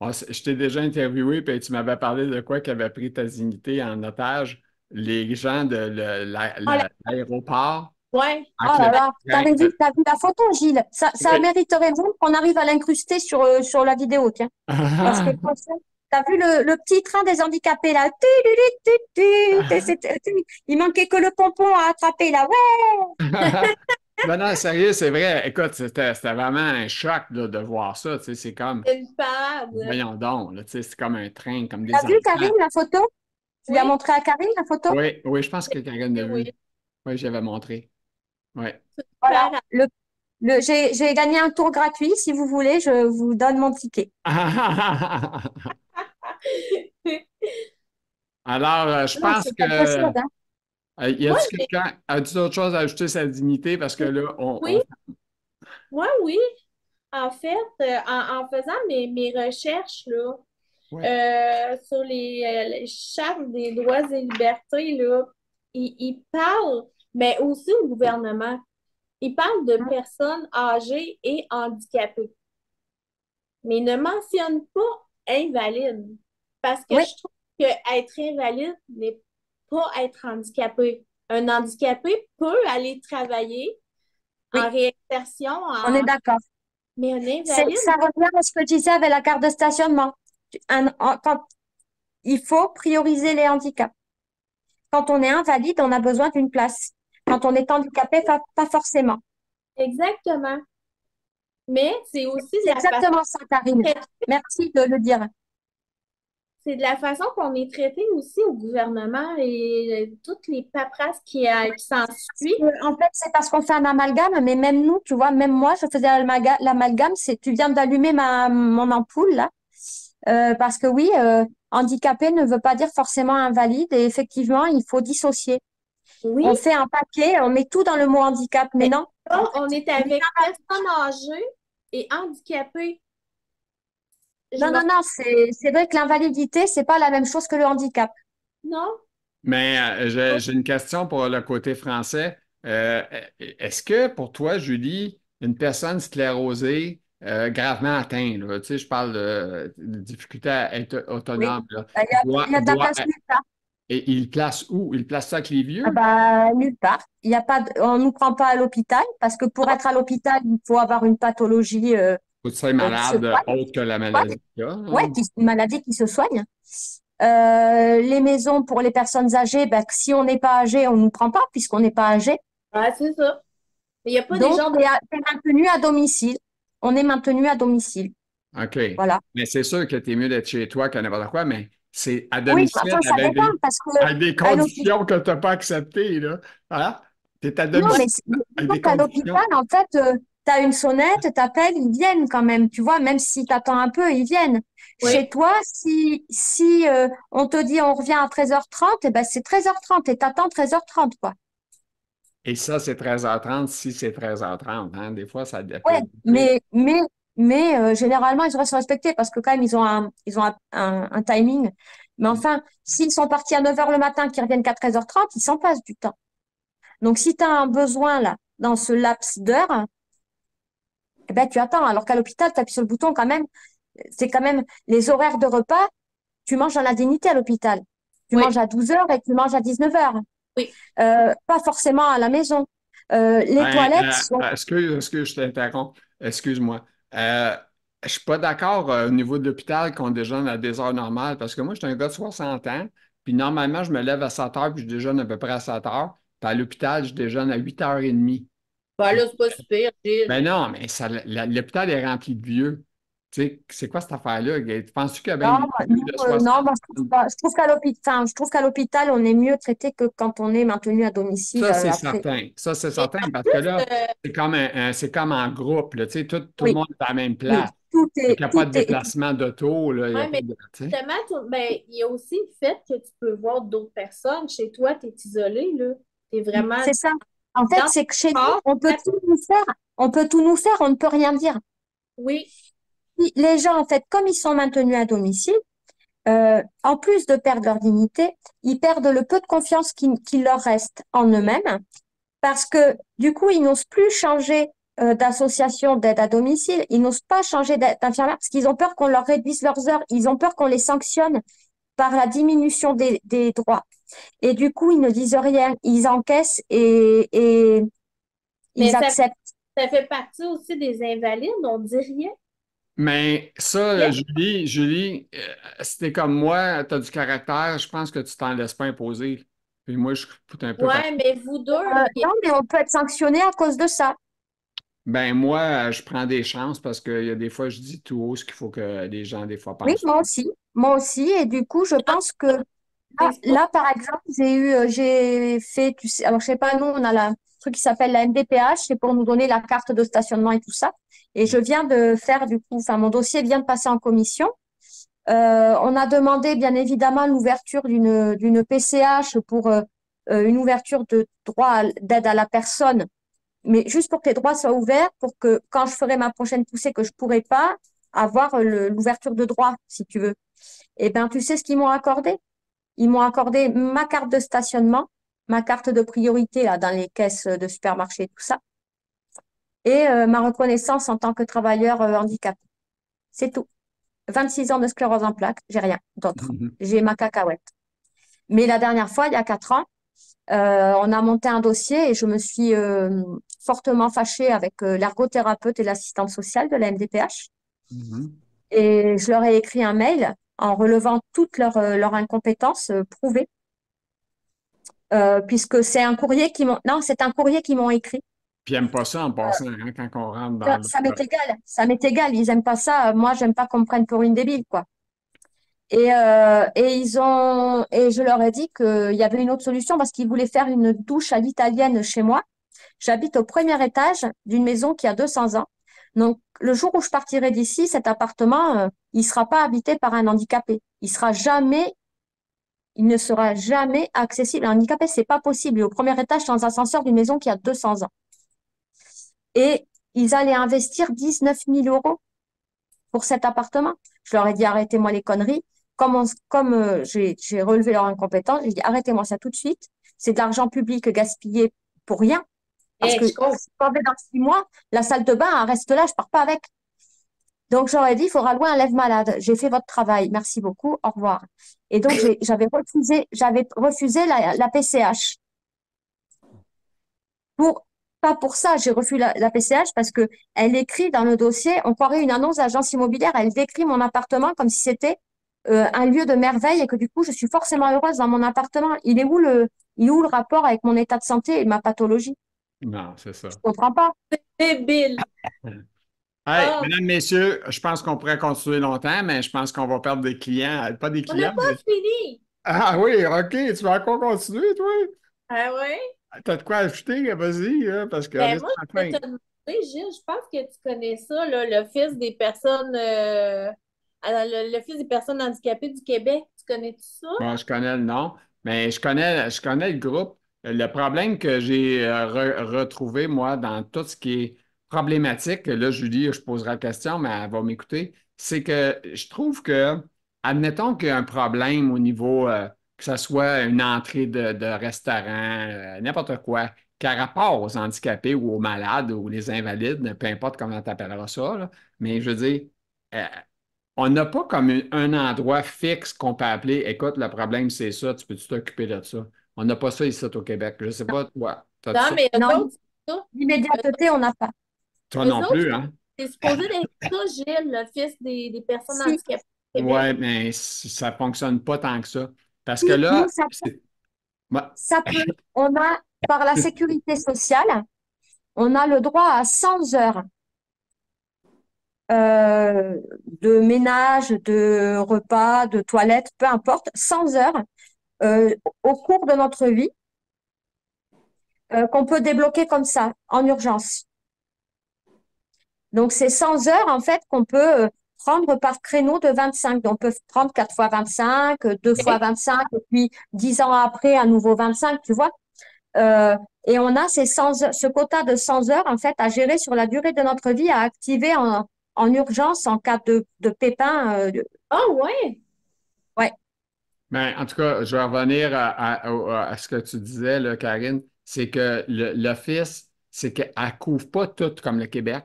je t'ai déjà interviewé, puis tu m'avais parlé de quoi qui avait pris ta dignité en otage. Les gens de oh, l'aéroport ouais. Oh avec le là là, train. t'as vu la photo, Gilles? Ça Oui. mériterait même qu'on arrive à l'incruster sur la vidéo, tiens. Parce que franchement, t'as vu le petit train des handicapés là? Il manquait que le pompon à attraper là. Ouais. Non, non, sérieux, c'est vrai. Écoute, c'était vraiment un choc là, de voir ça. Tu sais, c'est comme, Une femme. voyons donc, là, tu sais, c'est comme un train, comme T'as des vu, enfants. Karine, la photo? Tu lui as Oui, montré à Karine la photo? Oui, oui, je pense que Karine l'a oui. vu. Oui, j'avais montré. Oui. Voilà. Super. J'ai gagné un tour gratuit. Si vous voulez, je vous donne mon ticket. Alors, je Non, pense c'est quelque chose, que. hein. Y Moi, a-t-il quelqu'un, as-tu d'autres choses à ajouter sur la dignité? Parce que là, oui, moi, oui. En fait, en faisant mes recherches là, ouais. sur les chartes des droits et libertés, là, ils parlent, mais aussi au gouvernement, ils parlent de personnes âgées et handicapées, mais ils ne mentionnent pas invalides. Parce que Oui, je trouve que être invalide n'est pas être handicapé. Un handicapé peut aller travailler en oui, réinsertion, on est d'accord. mais un invalide, Ça revient à ce que je disais avec la carte de stationnement. Quand il faut prioriser les handicaps. Quand on est invalide, on a besoin d'une place. Quand on est handicapé, pas forcément. exactement. Mais c'est aussi de C'est la façon exactement ça, Karine. Merci de le dire. c'est de la façon qu'on est traité aussi au gouvernement et toutes les paperasses qui s'ensuivent. En fait, c'est parce qu'on fait un amalgame, mais même nous, tu vois, même moi, je faisais l'amalgame, tu viens d'allumer mon ampoule, là. Parce que oui, handicapé ne veut pas dire forcément invalide, et effectivement, il faut dissocier. Oui, On fait un paquet, on met tout dans le mot handicap, mais mais non. En là, fait, on est on est avec personnes âgées et handicapées. Je Non, me... non, non, c'est vrai que l'invalidité, c'est pas la même chose que le handicap. Non, Mais j'ai une question pour le côté français. Est-ce que pour toi, Julie, une personne sclérosée gravement atteinte, là, tu sais, je parle de difficulté à être Oui. autonome, là, Il y a de la place nulle part. et il place où? Il place ça avec les Ah vieux? bah, nulle part. Il y a pas on nous prend pas à l'hôpital parce que pour être à l'hôpital, il faut avoir une pathologie Ou tu sais, qui se malade soigne, autre que la soigne. maladie qu'il y a, Ouais, hein? une maladie qui se soigne. Les maisons pour les personnes âgées, bah, si on n'est pas âgé, on nous prend pas puisqu'on n'est pas âgé. ah, c'est ça. Il n'y a pas des Donc, gens de... t'es maintenu à domicile. On est maintenu à domicile. OK. Voilà. Mais c'est sûr que tu es mieux d'être chez toi que n'importe quoi, mais c'est à Oui, domicile enfin, ça dépend parce que avec des à l'hôpital, conditions que tu n'as pas acceptées, là. Hein? Tu es à non, domicile mais avec disons des qu'à l'hôpital, conditions. en fait, tu as une sonnette, t'appelles, ils viennent quand même, tu vois, même si tu attends un peu, ils viennent. Oui, Chez toi, si on te dit on revient à 13h30, eh ben c'est 13h30 et t'attends 13h30, quoi. Et ça, c'est 13h30 si c'est 13h30. Hein? Des fois, ça peut Ouais, être plus. généralement, ils restent respectés parce que quand même, ils ont un timing. Mais enfin, s'ils sont partis à 9h le matin, qu'ils reviennent qu'à 13h30, ils s'en passent du temps. Donc, si tu as un besoin, là, dans ce laps d'heure, eh ben, tu attends. Alors qu'à l'hôpital, tu appuies sur le bouton quand même. C'est quand même les horaires de repas. Tu manges en indignité à l'hôpital. Tu oui, manges à 12h et tu manges à 19h. oui. Pas forcément à la maison. Les Ben, toilettes sont... excuse, je t'interromps. Excuse-moi. Je suis pas d'accord au niveau de l'hôpital qu'on déjeune à des heures normales parce que moi, je suis un gars de 60 ans, puis normalement, je me lève à 7 heures puis je déjeune à peu près à 7 heures. Puis à l'hôpital, je déjeune à 8h30. Ben là, c'est pas super, Gilles. Ben non, mais l'hôpital est rempli de vieux. Tu sais, c'est quoi cette affaire-là? Penses-tu qu'il y a bien Non, des vieux de 60? non, moi, je trouve pas. Je trouve qu'à l'hôpital, enfin, je trouve qu'à l'hôpital, on est mieux traité que quand on est maintenu à domicile Ça, c'est après. certain. Ça, c'est Et certain en parce que plus, là, c'est comme en groupe. Là, tu sais, tout le Oui, monde est à la même oui. place. Fait qu'il n'y a pas Tout de est, déplacement d'auto. Là, il y a ouais, pas mais de, tu sais. justement, ben, il y a aussi le fait que tu peux voir d'autres personnes. Chez toi, tu es isolé, là. Tu es vraiment c'est ça. En fait, dans ton c'est que chez nous, corps. on peut tout nous faire. On peut tout nous faire, on ne peut rien dire. Oui, puis, les gens, en fait, comme ils sont maintenus à domicile, en plus de perdre leur dignité, ils perdent le peu de confiance qu'il leur reste en eux-mêmes parce que du coup, ils n'osent plus changer d'association d'aide à domicile, ils n'osent pas changer d'infirmière parce qu'ils ont peur qu'on leur réduise leurs heures, ils ont peur qu'on les sanctionne par la diminution des droits. Et du coup, ils ne disent rien, ils encaissent et Mais ils acceptent. ça fait partie aussi des invalides, on dit rien. Mais ça, Rien. Julie, si t'es comme moi, t'as du caractère, je pense que tu t'en laisses pas imposer. Puis moi, je suis un peu comme. Ouais, mais vous deux, là, Non, mais on peut être sanctionné à cause de ça. Ben moi, je prends des chances parce qu'il y a des fois, je dis tout haut ce qu'il faut que les gens, des fois, Oui, pensent. moi aussi. Moi aussi. Et du coup, je pense que c'est ça. là, par exemple, j'ai fait, tu sais, alors je sais pas, nous, on a un truc qui s'appelle la MDPH, c'est pour nous donner la carte de stationnement et tout ça. Et je viens de faire, du coup, enfin, mon dossier vient de passer en commission. On a demandé, bien évidemment, l'ouverture d'une PCH pour une ouverture de droit d'aide à la personne, mais juste pour que les droits soient ouverts, pour que quand je ferai ma prochaine poussée, que je pourrai pas avoir l'ouverture de droit, si tu veux. Eh ben, tu sais ce qu'ils m'ont accordé? Ils m'ont accordé ma carte de stationnement, ma carte de priorité là, dans les caisses de supermarché, tout ça, et ma reconnaissance en tant que travailleur handicapé. C'est tout. 26 ans de sclérose en plaques, j'ai rien d'autre. J'ai ma cacahuète. Mais la dernière fois, il y a 4 ans, on a monté un dossier et je me suis fortement fâchée avec l'ergothérapeute et l'assistante sociale de la MDPH. Mhm. Et je leur ai écrit un mail en relevant toutes leurs incompétences prouvées, puisque c'est un courrier non, c'est un courrier qu'ils m'ont écrit. Puis ils n'aiment pas ça en passant, hein, quand on rentre dans le. Ça m'est égal, ils aiment pas ça. Moi, j'aime pas qu'on me prenne pour une débile, quoi. Et je leur ai dit qu'il y avait une autre solution parce qu'ils voulaient faire une douche à l'italienne chez moi. J'habite au premier étage d'une maison qui a 200 ans. Donc, le jour où je partirai d'ici, cet appartement, il sera pas habité par un handicapé. Il ne sera jamais accessible à un handicapé. C'est pas possible. Et au premier étage, sans ascenseur d'une maison qui a 200 ans. Et ils allaient investir 19 000 euros pour cet appartement. Je leur ai dit, arrêtez-moi les conneries. Comme j'ai relevé leur incompétence, j'ai dit, arrêtez-moi ça tout de suite. C'est de l'argent public gaspillé pour rien. Parce Eh, que je comprends. si je m'en vais dans 6 mois, la salle de bain, elle reste là, je pars pas avec. Donc, j'aurais dit, il faudra louer un lève-malade. J'ai fait votre travail. Merci beaucoup. Au revoir. Et donc, j'avais refusé la PCH. Pour, Pas pour ça, j'ai refusé la PCH parce que elle écrit dans le dossier, on croirait une annonce d'agence immobilière, elle décrit mon appartement comme si c'était un lieu de merveille et que du coup, je suis forcément heureuse dans mon appartement. Il est où le rapport avec mon état de santé et ma pathologie? Non, c'est Je ça. comprends pas. Débile. Hey, Ah, mesdames, messieurs, je pense qu'on pourrait continuer longtemps, mais je pense qu'on va perdre des clients. Pas des on n'a clients, pas mais. fini. Ah oui, OK, tu vas encore continuer, toi? Ah ouais? T'as de quoi ajouter? Vas-y, hein, parce que là, Ben c'est moi, la je vais fin. te demander, Gilles, je pense que tu connais ça, là, l'Office des personnes l'Office des personnes handicapées du Québec. Tu connais-tu ça? Bon, je connais le nom, mais je connais le groupe. Le problème que j'ai retrouvé, moi, dans tout ce qui est problématique, là, Julie, je poserai la question, mais elle va m'écouter, c'est que je trouve que, admettons qu'il y a un problème au niveau, que ce soit une entrée de restaurant, n'importe quoi, qui a rapport aux handicapés ou aux malades ou les invalides, peu importe comment tu appelleras ça, là, mais je veux dire, euh, on n'a pas comme un endroit fixe qu'on peut appeler. Écoute, le problème, c'est ça, tu peux-tu t'occuper de ça? On n'a pas ça ici au Québec. Je ne sais pas, toi, t'as-tu Non, ça? mais Non, eux autres, c'est ça. l'immédiateté, on n'a pas. Toi Eux non autres, plus, hein? c'est supposé d'être ça, Gilles, l'Office des personnes Si, handicapées du Québec. Ouais, mais ça ne fonctionne pas tant que ça. Parce que si, nous, là, ouais, ça peut. On a, par la sécurité sociale, on a le droit à 100 heures euh, de ménage, de repas, de toilette, peu importe, 100 heures euh, au cours de notre vie qu'on peut débloquer comme ça, en urgence. Donc, c'est 100 heures, en fait, qu'on peut prendre par créneau de 25. Donc, on peut prendre 4 fois 25, 2 fois OK? 25, et puis 10 ans après, à nouveau 25, tu vois. Euh, et on a ce quota de 100 heures, en fait, à gérer sur la durée de notre vie, à activer en urgence en cas de pépin. Ah ouais! Ouais, Ben, en tout cas, je vais revenir à ce que tu disais, là, Karine. C'est que l'Office, c'est qu'elle ne couvre pas tout comme le Québec.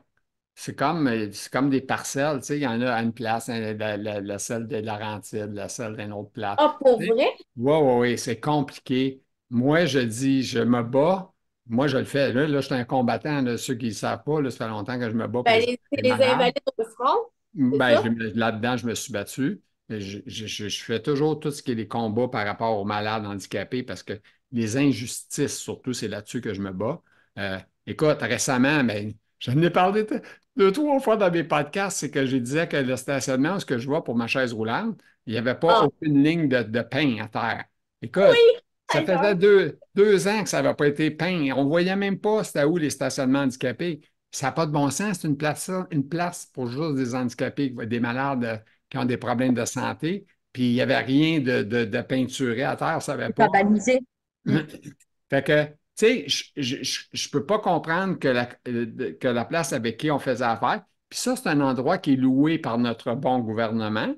C'est comme des parcelles. Tu sais, il y en a à une place, hein, la celle de Laurentide, la celle d'une autre place. Ah, pour Tu sais? vrai? Oui, oui, oui, c'est compliqué. Moi, je dis, je me bats. Moi, je le fais. Là, je suis un combattant. Là, ceux qui ne savent pas, là, ça fait longtemps que je me bats pour Ben, les c'est les malades. invalides au front, c'est Ben, ça? là-dedans, je me suis battu. Je fais toujours tout ce qui est les combats par rapport aux malades handicapés parce que les injustices, surtout, c'est là-dessus que je me bats. Écoute, récemment, ben, j'en ai parlé deux, trois fois dans mes podcasts, c'est que je disais que le stationnement, ce que je vois pour ma chaise roulante, il n'y avait pas Ah, aucune ligne de pain à terre. Écoute, oui! ça faisait D'accord. deux ans que ça n'avait pas été peint. On ne voyait même pas c'était où les stationnements handicapés. Ça n'a pas de bon sens. C'est une place pour juste des handicapés, des malades qui ont des problèmes de santé. Puis il n'y avait rien de peinturé à terre, ça ne savait c'est pas. pas balisé. Mm. Fait que, tu sais, je peux pas comprendre que la place avec qui on faisait affaire. Puis ça, c'est un endroit qui est loué par notre bon gouvernement.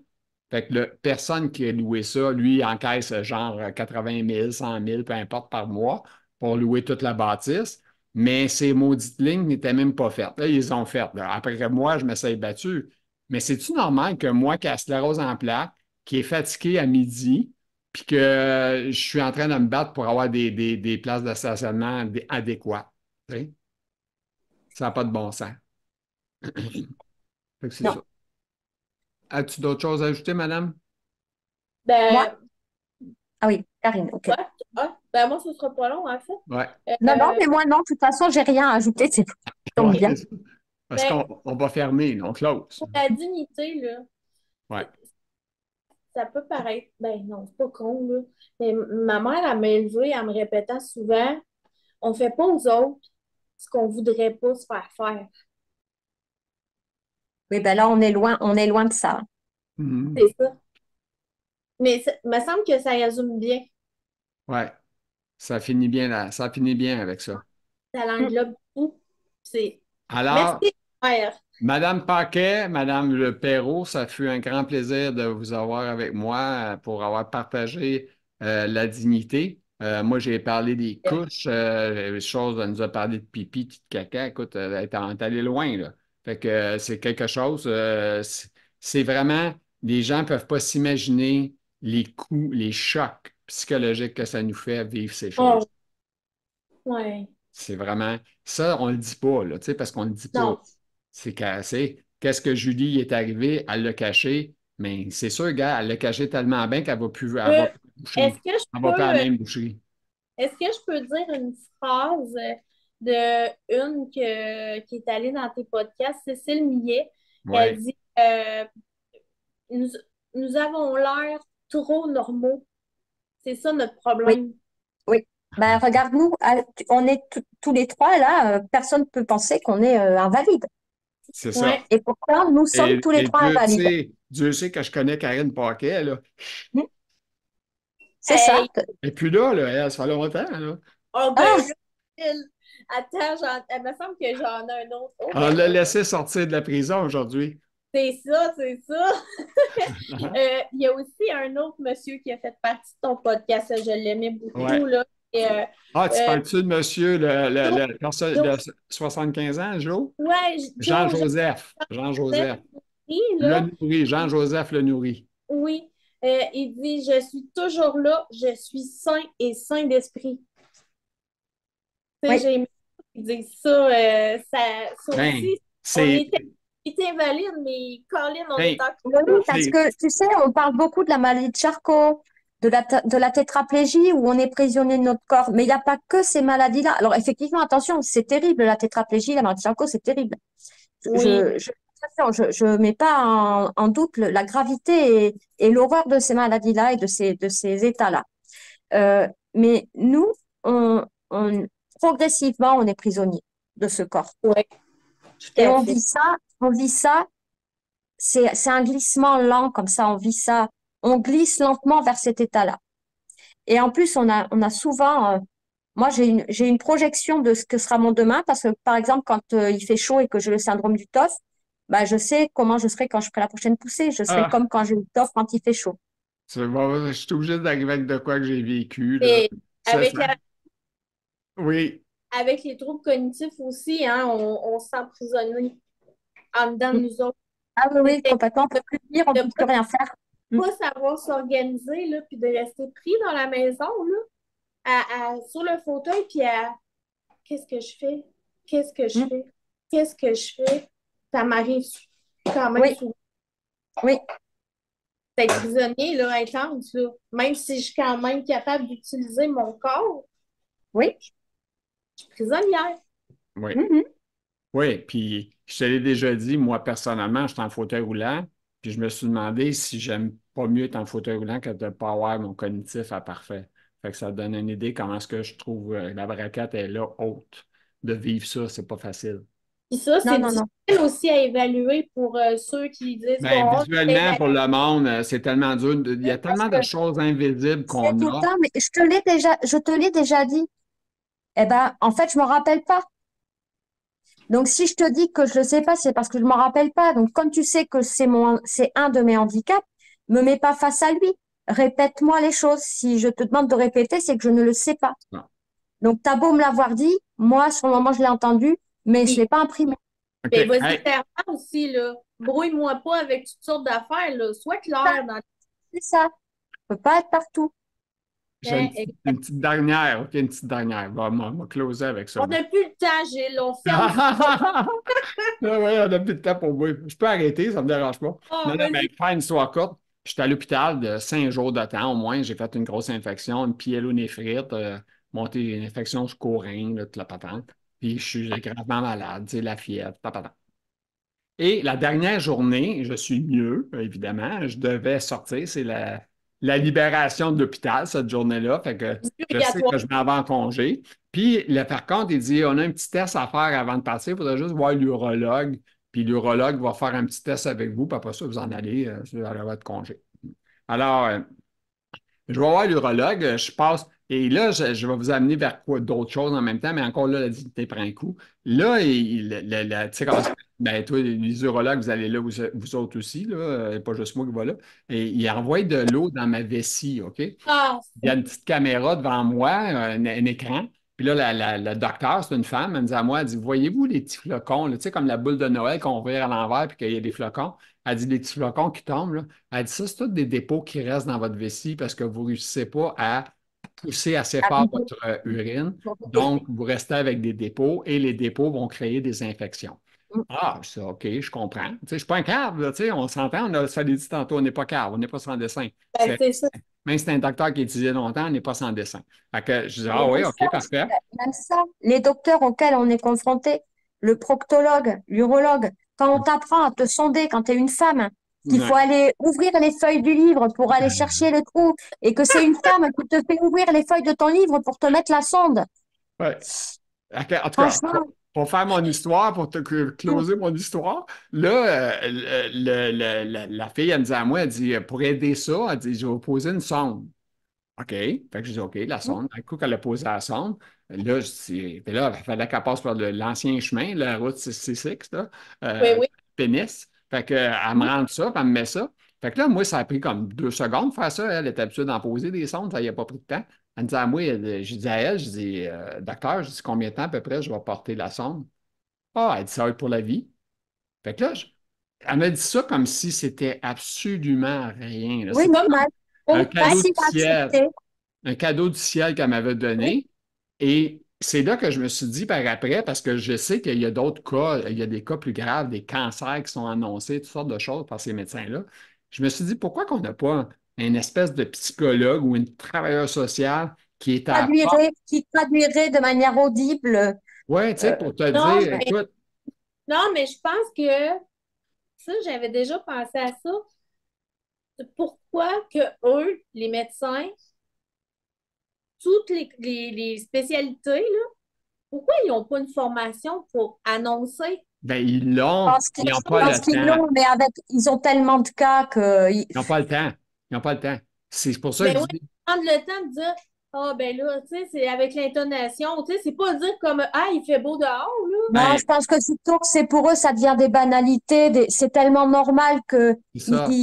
Fait que personne qui a loué ça, lui, encaisse genre 80 000, 100 000, peu importe par mois, pour louer toute la bâtisse. Mais ces maudites lignes n'étaient même pas faites. Là, ils les ont faites. Là. Après que moi, je me suis battu. Mais c'est-tu normal que moi, qui ai la sclérose en plaques, qui est fatigué à midi, puis que je suis en train de me battre pour avoir des places de stationnement adéquates. Tu sais? Ça n'a pas de bon sens. Fait que c'est ça. Non, As-tu d'autres choses à ajouter, madame? moi, Ben, ah oui, Karine, ok. ouais. Ah, ben, moi, ce sera pas long, en fait. Ouais. Non, non, Euh, mais moi, non, de toute façon, j'ai rien à ajouter, c'est tout. Ça tombe Ouais, bien. c'est ça. Parce ben, qu'on va fermer, on close. pour la dignité, là, Ouais. c'est- ça peut paraître, ben non, c'est pas con, là. Mais ma mère, elle m'a élevée en me répétant souvent, on fait pas aux autres ce qu'on voudrait pas se faire faire. Oui, ben là, on est loin de ça. Mhm. C'est ça. Mais il me semble que ça résume bien. Ouais. Ça finit bien là. Ça finit bien avec ça. Ça Mm. l'englobe tout. C'est merci, Alors, mère. Madame Paquet, Madame Le Perrault, ça fut un grand plaisir de vous avoir avec moi pour avoir partagé la dignité. Moi, j'ai parlé des couches, chose, elle nous a parlé de pipi, de caca. Écoute, elle est allée loin, là. Fait que c'est quelque chose, c'est vraiment, les gens ne peuvent pas s'imaginer les coups, les chocs psychologiques que ça nous fait vivre ces choses. Oh, ouais. C'est vraiment, ça, on le dit pas, là, tu sais, parce qu'on le dit pas. Non. C'est cassé. Qu'est-ce que Julie est arrivé? Elle l'a caché. Mais c'est sûr, gars, elle l'a caché tellement bien qu'elle va plus, elle va Euh, plus à la est-ce boucherie. que je Elle va plus à la peux, même boucherie. est-ce que je peux dire une phrase de qui est allée dans tes podcasts, Cécile Millet? Elle Oui. dit nous, nous avons l'air trop normaux. C'est ça notre Oui, problème. oui. Ben, regarde-nous, on est tous les trois là, personne ne peut penser qu'on est invalide. C'est ça. Ouais. Et pourtant, nous sommes tous les Et trois invalides. Dieu sait que je connais Karine Paquet, là. Mm. C'est ça. Hey, Et puis là, elle, ça fait longtemps, là. oh ben Ah, là, attends, il me semble que j'en ai un autre. Oh On ben l'a là, laissé sortir de la prison aujourd'hui. c'est ça, c'est ça. Il y a aussi un autre monsieur qui a fait partie de ton podcast, je l'aimais beaucoup, Ouais. là. Et, Ah, tu euh, parles-tu de monsieur, Joe, de Joe- 75 ans, Joe? ouais, Joe, Jean-Joseph. Joseph, Jean-Joseph. Le là, nourri. Jean-Joseph le nourri. oui, il dit, je suis toujours là, je suis sain et sain d'esprit. Tu sais, oui. j'ai aimé qu'il dise ça, ça Ben, aussi, on c'est. était invalide, mais Colin, on est Ben, encore Oui, là. parce c'est. que tu sais, on parle beaucoup de la maladie de Charcot, de la tétraplégie où on est prisonnier de notre corps, mais il n'y a pas que ces maladies-là. Alors effectivement, attention, c'est terrible, la tétraplégie, la maladie de Charcot, c'est terrible. Oui, Je mets pas en doute la gravité et l'horreur de ces maladies-là et de ces états-là. Mais nous, progressivement, on est prisonnier de ce corps. oui, tout Et à fait. on vit ça, c'est un glissement lent comme ça, on vit ça, on glisse lentement vers cet état-là. Et en plus, on a souvent, moi j'ai une projection de ce que sera mon demain, parce que par exemple, quand il fait chaud et que j'ai le syndrome du TOF, bah, je sais comment je serai quand je ferai la prochaine poussée. Je serai Ah, comme quand je t'offre quand il fait chaud. c'est bon, je suis obligé d'arriver avec de quoi que j'ai vécu, là. Et Ça, avec, ça- Oui, avec les troubles cognitifs aussi, hein, on se sent emprisonné en dedans de nous autres. Ah oui, oui, C'est complètement. On peut plus lire, on de peut plus rien faire. Mm. pas savoir s'organiser, là, puis de rester pris dans la maison, là, sur le fauteuil, puis à qu'est-ce que je fais? Qu'est-ce que je Mm. fais? Qu'est-ce que je fais? Ça m'arrive quand même Oui, souvent oui, d'être prisonnier, là, intense, là. Même si je suis quand même capable d'utiliser mon corps, oui. je suis prisonnière. oui. Mhm. Oui, puis je te l'ai déjà dit, moi, personnellement, je suis en fauteuil roulant, puis je me suis demandé si j'aime pas mieux être en fauteuil roulant que de ne pas avoir mon cognitif à parfait. Fait que ça donne une idée comment est-ce que je trouve la braquette est là haute. De vivre ça, c'est pas facile. Puis ça, Non, c'est non, non. difficile aussi à évaluer pour ceux qui disent Ben, qu'on visuellement, pour le monde, c'est tellement dur. Il y a Parce tellement de que choses invisibles c'est qu'on tout le a. temps, mais je te l'ai déjà dit. Eh ben, en fait, je me rappelle pas. Donc, si je te dis que je le sais pas, c'est parce que je me rappelle pas. Donc, comme tu sais que c'est un de mes handicaps, me mets pas face à lui. Répète-moi les choses. Si je te demande de répéter, c'est que je ne le sais pas. Non. Donc, t'as beau me l'avoir dit, moi, sur le moment, je l'ai entendu, mais je puis, l'ai pas imprimé. OK. ben, vas-y, Hey, clairement aussi, là. Brouille-moi pas avec toutes sortes d'affaires, là. Sois Ça, clair dans c'est ça. Je peux pas être partout. j'ai hein, une petite dernière. OK, une petite dernière. Bon, moi, on va closer avec ça. on n'a plus le temps, Gilles. On ferme ça. Ah ouais, on a plus de temps pour moi. Je peux arrêter, ça ne me dérange pas. Ah, Non, non, mais vas-y. faire une histoire courte, j'étais à l'hôpital de 5 jours de temps au moins. J'ai fait une grosse infection, une pyélonéphrite, monté une infection sur rein, là, toute la patente. Puis je suis gravement malade, tu sais, la fièvre, la patente. Et la dernière journée, je suis mieux, évidemment. Je devais sortir. C'est la libération de l'hôpital, cette journée-là. Fait que je sais Purgatoire. que je m'en vais en congé. Puis, par contre, il dit, on a un petit test à faire avant de partir. Il faudrait juste voir l'urologue. Puis l'urologue va faire un petit test avec vous. Puis après ça, vous en allez sur votre congé. Alors, je vais voir l'urologue, je passe, et là, je vais vous amener vers quoi d'autres choses en même temps, mais encore là, la dignité prend un coup. Là, tu sais comment ça fait? Ben, toi, les urologues, vous allez là, vous autres aussi, là, pas juste moi qui va là. Et il envoie de l'eau dans ma vessie, OK? Il Ah, y a une petite caméra devant moi, un écran. Puis là, la docteure, c'est une femme, elle me dit à moi, elle dit, voyez-vous les petits flocons, là, tu sais, comme la boule de Noël qu'on vire à l'envers puis qu'il y a des flocons. Elle dit, les petits flocons qui tombent, là. Elle dit, ça, c'est tous des dépôts qui restent dans votre vessie parce que vous ne réussissez pas à pousser assez Ah, fort votre urine. Donc, vous restez avec des dépôts et les dépôts vont créer des infections. Ah, ça, OK, je comprends. Tu sais, je ne suis pas un cave, là, tu sais, on s'entend, ça l'a dit tantôt, on n'est pas cave, on n'est pas sans dessin. ben, c'est ça. Même si c'est un docteur qui étudiait longtemps, on n'est pas sans dessin. Fait que je dis, Mais ah oui, OK, parfait. même ça, les docteurs auxquels on est confronté, le proctologue, l'urologue, quand on t'apprend à te sonder, quand tu es une femme, qu'il faut Ouais. aller ouvrir les feuilles du livre pour aller chercher le trou, et que c'est une femme qui te fait ouvrir les feuilles de ton livre pour te mettre la sonde. Ouais. OK, en tout cas, Franchement, pour faire mon histoire, pour te closer mon histoire, là, la fille, elle me dit à moi, elle dit, pour aider ça, elle dit, je vais vous poser une sonde. OK. Fait que je dis, OK, la sonde. Un coup qu'elle a posé la sonde, là, puis là, il fallait qu'elle passe par l'ancien chemin, la route 666, là, Oui, oui. pénis. Fait que, elle me rend ça, puis elle me met ça. Fait que là, moi, ça a pris comme 2 secondes de faire ça. Elle est habituée d'en poser des sondes, ça n'y a pas pris de temps. Elle me dit à moi, je dis à elle, je dis, docteur, je dis combien de temps à peu près je vais porter la sonde? Ah, elle dit, ça va être pour la vie. Fait que là, elle m'a dit ça comme si c'était absolument rien, là. oui, C'était normal. un cadeau du Facile à ciel accepter. un cadeau du ciel qu'elle m'avait Oui. donné. Et c'est là que je me suis dit par après, parce que je sais qu'il y a d'autres cas, il y a des cas plus graves, des cancers qui sont annoncés, toutes sortes de choses par ces médecins-là. Je me suis dit, pourquoi qu'on n'a pas une espèce de psychologue ou une travailleuse sociale qui est à part? Qui traduirait de manière audible. Ouais, tu sais, euh, pour te Non, dire, écoute, non, mais je pense que ça, j'avais déjà pensé à ça. Pourquoi que eux, les médecins, toutes les spécialités, là, pourquoi ils n'ont pas une formation pour annoncer? ben, ils l'ont, ils n'ont Je pas pense le qu'ils temps. l'ont, mais ils ont tellement de cas que, Ils n'ont pas le temps. Ils n'ont pas le temps. C'est pour ça que Ben je oui, dis, prendre le temps de dire, Ah, ben là, tu sais, c'est avec l'intonation. Tu sais, c'est pas dire comme, ah, il fait beau dehors, là. Non, Ben, je pense que surtout que c'est pour eux, ça devient des banalités, c'est tellement normal que c'est ça.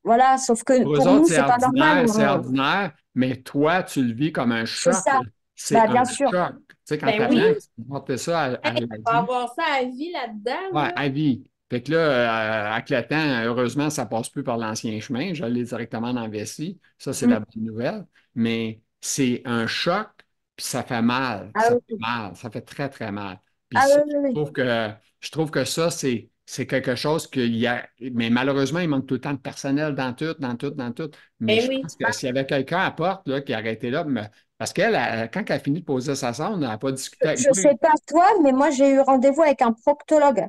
voilà, sauf que Pour eux pour autres, nous, c'est pas normal. c'est ordinaire, mais toi, tu le vis comme un C'est choc. ça. C'est Bah, un bien sûr. choc. Tu sais, quand Ben tu oui, apprends que tu portais ça hey, à la on va vie, avoir ça à vie là-dedans, ouais, là. à vie. Fait que là, avec le temps, heureusement, ça passe plus par l'ancien chemin. Je l'ai directement dans la vessie. Ça, c'est la Mm. bonne nouvelle. Mais c'est un choc, puis ça fait mal. Ah Ça fait oui, mal. Ça fait très, très mal. Puis ah ça, oui, oui, oui. je trouve que ça, c'est quelque chose qu'il y a. Mais malheureusement, il manque tout le temps de personnel dans tout, dans tout, dans tout. Mais Ben je oui. pense que s'il y avait quelqu'un à porte là, qui arrêtait là, parce qu'elle, quand elle a fini de poser sa sonde, elle n'a pas discuté avec Je moi. sais pas toi, mais moi, j'ai eu rendez-vous avec un proctologue.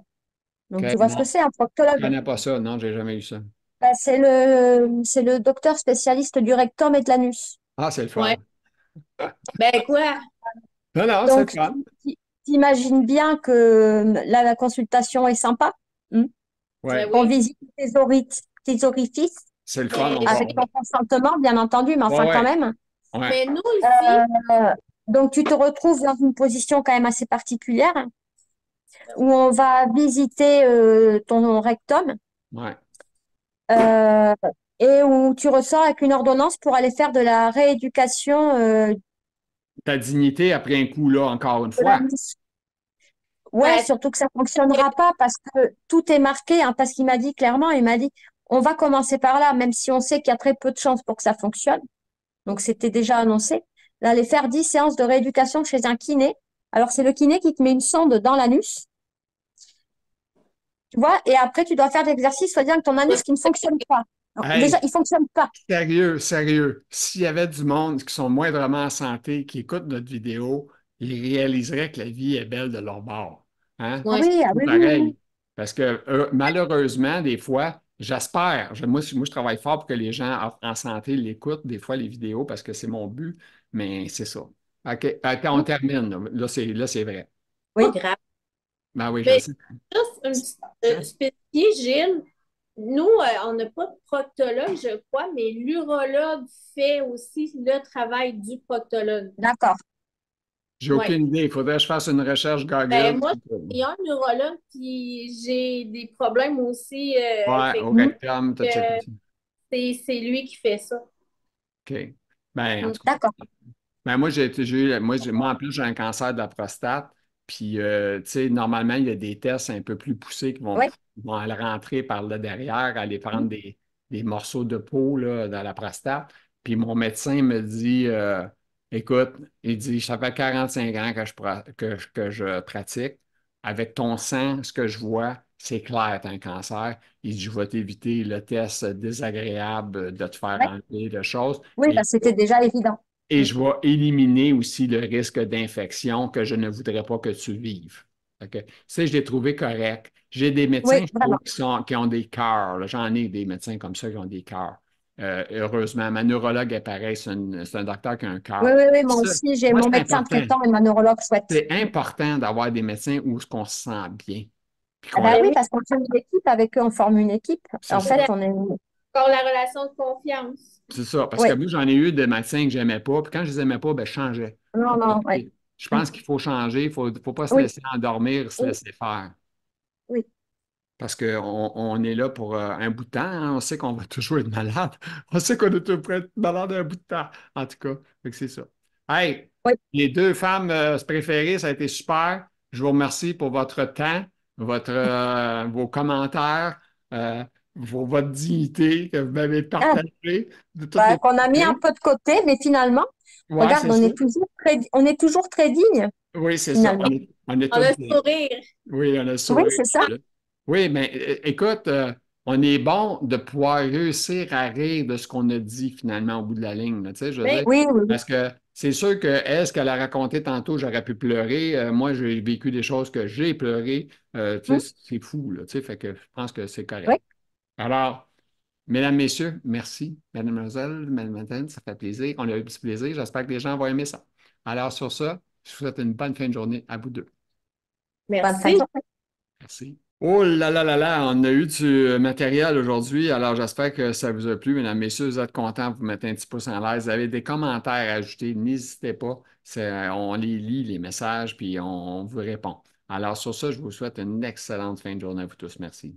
Donc, OK, tu vois ce que non, c'est, un je ne proctologue? connais pas ça. Non, j'ai jamais eu ça. Bah, c'est le docteur spécialiste du rectum et de l'anus. Ah, c'est le Ouais. fun. Ben quoi? Non, non, c'est le Donc, fun. t'imagines bien que la consultation est sympa, hein, Ben Ouais, qu'on oui. visite tes orifices c'est le fun. Mais, avec ton consentement, bien entendu, mais Ouais, enfin quand ouais, même. ouais. mais nous, ici, Donc, tu te retrouves dans une position quand même assez particulière où on va visiter ton rectum Ouais. euh, et où tu ressors avec une ordonnance pour aller faire de la rééducation Ta dignité a pris un coup là, encore une de fois. l'anus. Ouais, ben, surtout que ça fonctionnera pas parce que tout est marqué, hein, parce qu'il m'a dit clairement, il m'a dit, on va commencer par là, même si on sait qu'il y a très peu de chances pour que ça fonctionne. Donc, c'était déjà annoncé. D'aller faire 10 séances de rééducation chez un kiné. Alors, c'est le kiné qui te met une sonde dans l'anus, tu vois, et après, tu dois faire des exercices, soi-disant que ton anus qui ne fonctionne pas. Alors, déjà, Hey, il fonctionne pas. sérieux, sérieux. S'il y avait du monde qui sont moindrement en santé, qui écoutent notre vidéo, ils réaliseraient que la vie est belle de leur bord. Hein? Ah ouais. oui, ah Tout oui, oui, oui. pareil. Parce que malheureusement, des fois, j'espère, moi, je travaille fort pour que les gens en santé l'écoutent, des fois, les vidéos, parce que c'est mon but, mais c'est ça. OK, quand on Oui, termine, là, c'est vrai. Pas oui, grave. Ben oui, je le Mais sais. juste un petit spécifié, Gilles. Nous, on n'a pas de proctologue, je crois, mais l'urologue fait aussi le travail du proctologue. d'accord. J'ai Oui. aucune idée. Il faudrait que je fasse une recherche Ben, Mm. Google. moi, j'ai un urologue, puis j'ai des problèmes aussi. Ouais, Fait au Mm. rectum, t'as que, checké ça. c'est lui qui fait ça. OK. Ben, en Mm. tout cas. D'accord. Ben, moi, moi, en plus, j'ai un cancer de la prostate. Puis, tu sais, normalement, il y a des tests un peu plus poussés Oui. qui vont aller rentrer par là derrière, aller Mm. prendre des morceaux de peau là, dans la prostate. Puis, mon médecin me dit, écoute, il dit, ça fait 45 ans que je pratique. Avec ton sang, ce que je vois, c'est clair, tu as un cancer. Il dit, je vais t'éviter le test désagréable de te faire Ouais. enlever de choses. Oui, bah, c'était déjà évident. Et Mm. je vais éliminer aussi le risque d'infection que je ne voudrais pas que tu vives. OK? Ça, je l'ai trouvé correct. J'ai des médecins, Oui, je trouve, vraiment. qui ont des cœurs, là. J'en ai des médecins comme ça qui ont des cœurs. Heureusement, ma neurologue est pareil, c'est un docteur qui a un Oui, cœur. oui, oui, moi Ça, aussi, j'ai moi, mon médecin traitant et ma neurologue chouette. c'est important d'avoir des médecins où on se sent bien. Puis Ah qu'on bah Ben oui, oui, parce qu'on fait une équipe avec eux, on forme une équipe. c'est En ça. fait, on est... encore la relation de confiance. C'est ça. Parce que Oui, moi, j'en ai eu des médecins que j'aimais pas. Puis quand je les aimais pas, ben, je changeais. non, non, oui. Je Mm. pense qu'il faut changer. Faut pas se Oui, laisser endormir, se oui, laisser faire. oui. Parce qu'on on est là pour un bout de temps, hein. On sait qu'on va toujours être malade. On sait qu'on est toujours prêt à être malade un bout de temps. En tout cas, fait que c'est ça. Hey, Oui. les deux femmes préférées, ça a été super. Je vous remercie pour votre temps, vos commentaires, euh, votre dignité que vous m'avez Ah, partagée de toutes bah, les qu'on a mis un façons. peu de côté, mais finalement, Ouais, regarde, c'est ça. on est toujours très digne, Oui, c'est ça. finalement. On est On tous a le des. sourire. Oui, on a le Oui, sourire. c'est ça. Oui, mais écoute, on est bon de pouvoir réussir à rire de ce qu'on a dit finalement au bout de la ligne, là, tu sais, je veux Ben, dire, Oui, oui, oui. parce que c'est sûr que est ce qu'elle a raconté tantôt, j'aurais pu pleurer. Moi, j'ai vécu des choses que j'ai pleuré. Tu Mm. sais, c'est fou, là, tu sais, fait que je pense que c'est Oui, correct. Alors, mesdames, messieurs, merci. Mademoiselle, mademoiselle, ça fait plaisir. On a eu du plaisir. J'espère que les gens vont aimer ça. Alors, sur ça, je vous souhaite une bonne fin de journée à vous deux. bonne fin de merci. Merci. Oh là là là là, on a eu du matériel aujourd'hui, alors j'espère que ça vous a plu. Mesdames, messieurs, vous êtes contents, vous mettez un petit pouce en l'air. Vous avez des commentaires à ajouter, n'hésitez pas. On les lit, les messages, puis on vous répond. Alors sur ça, je vous souhaite une excellente fin de journée à vous tous. Merci.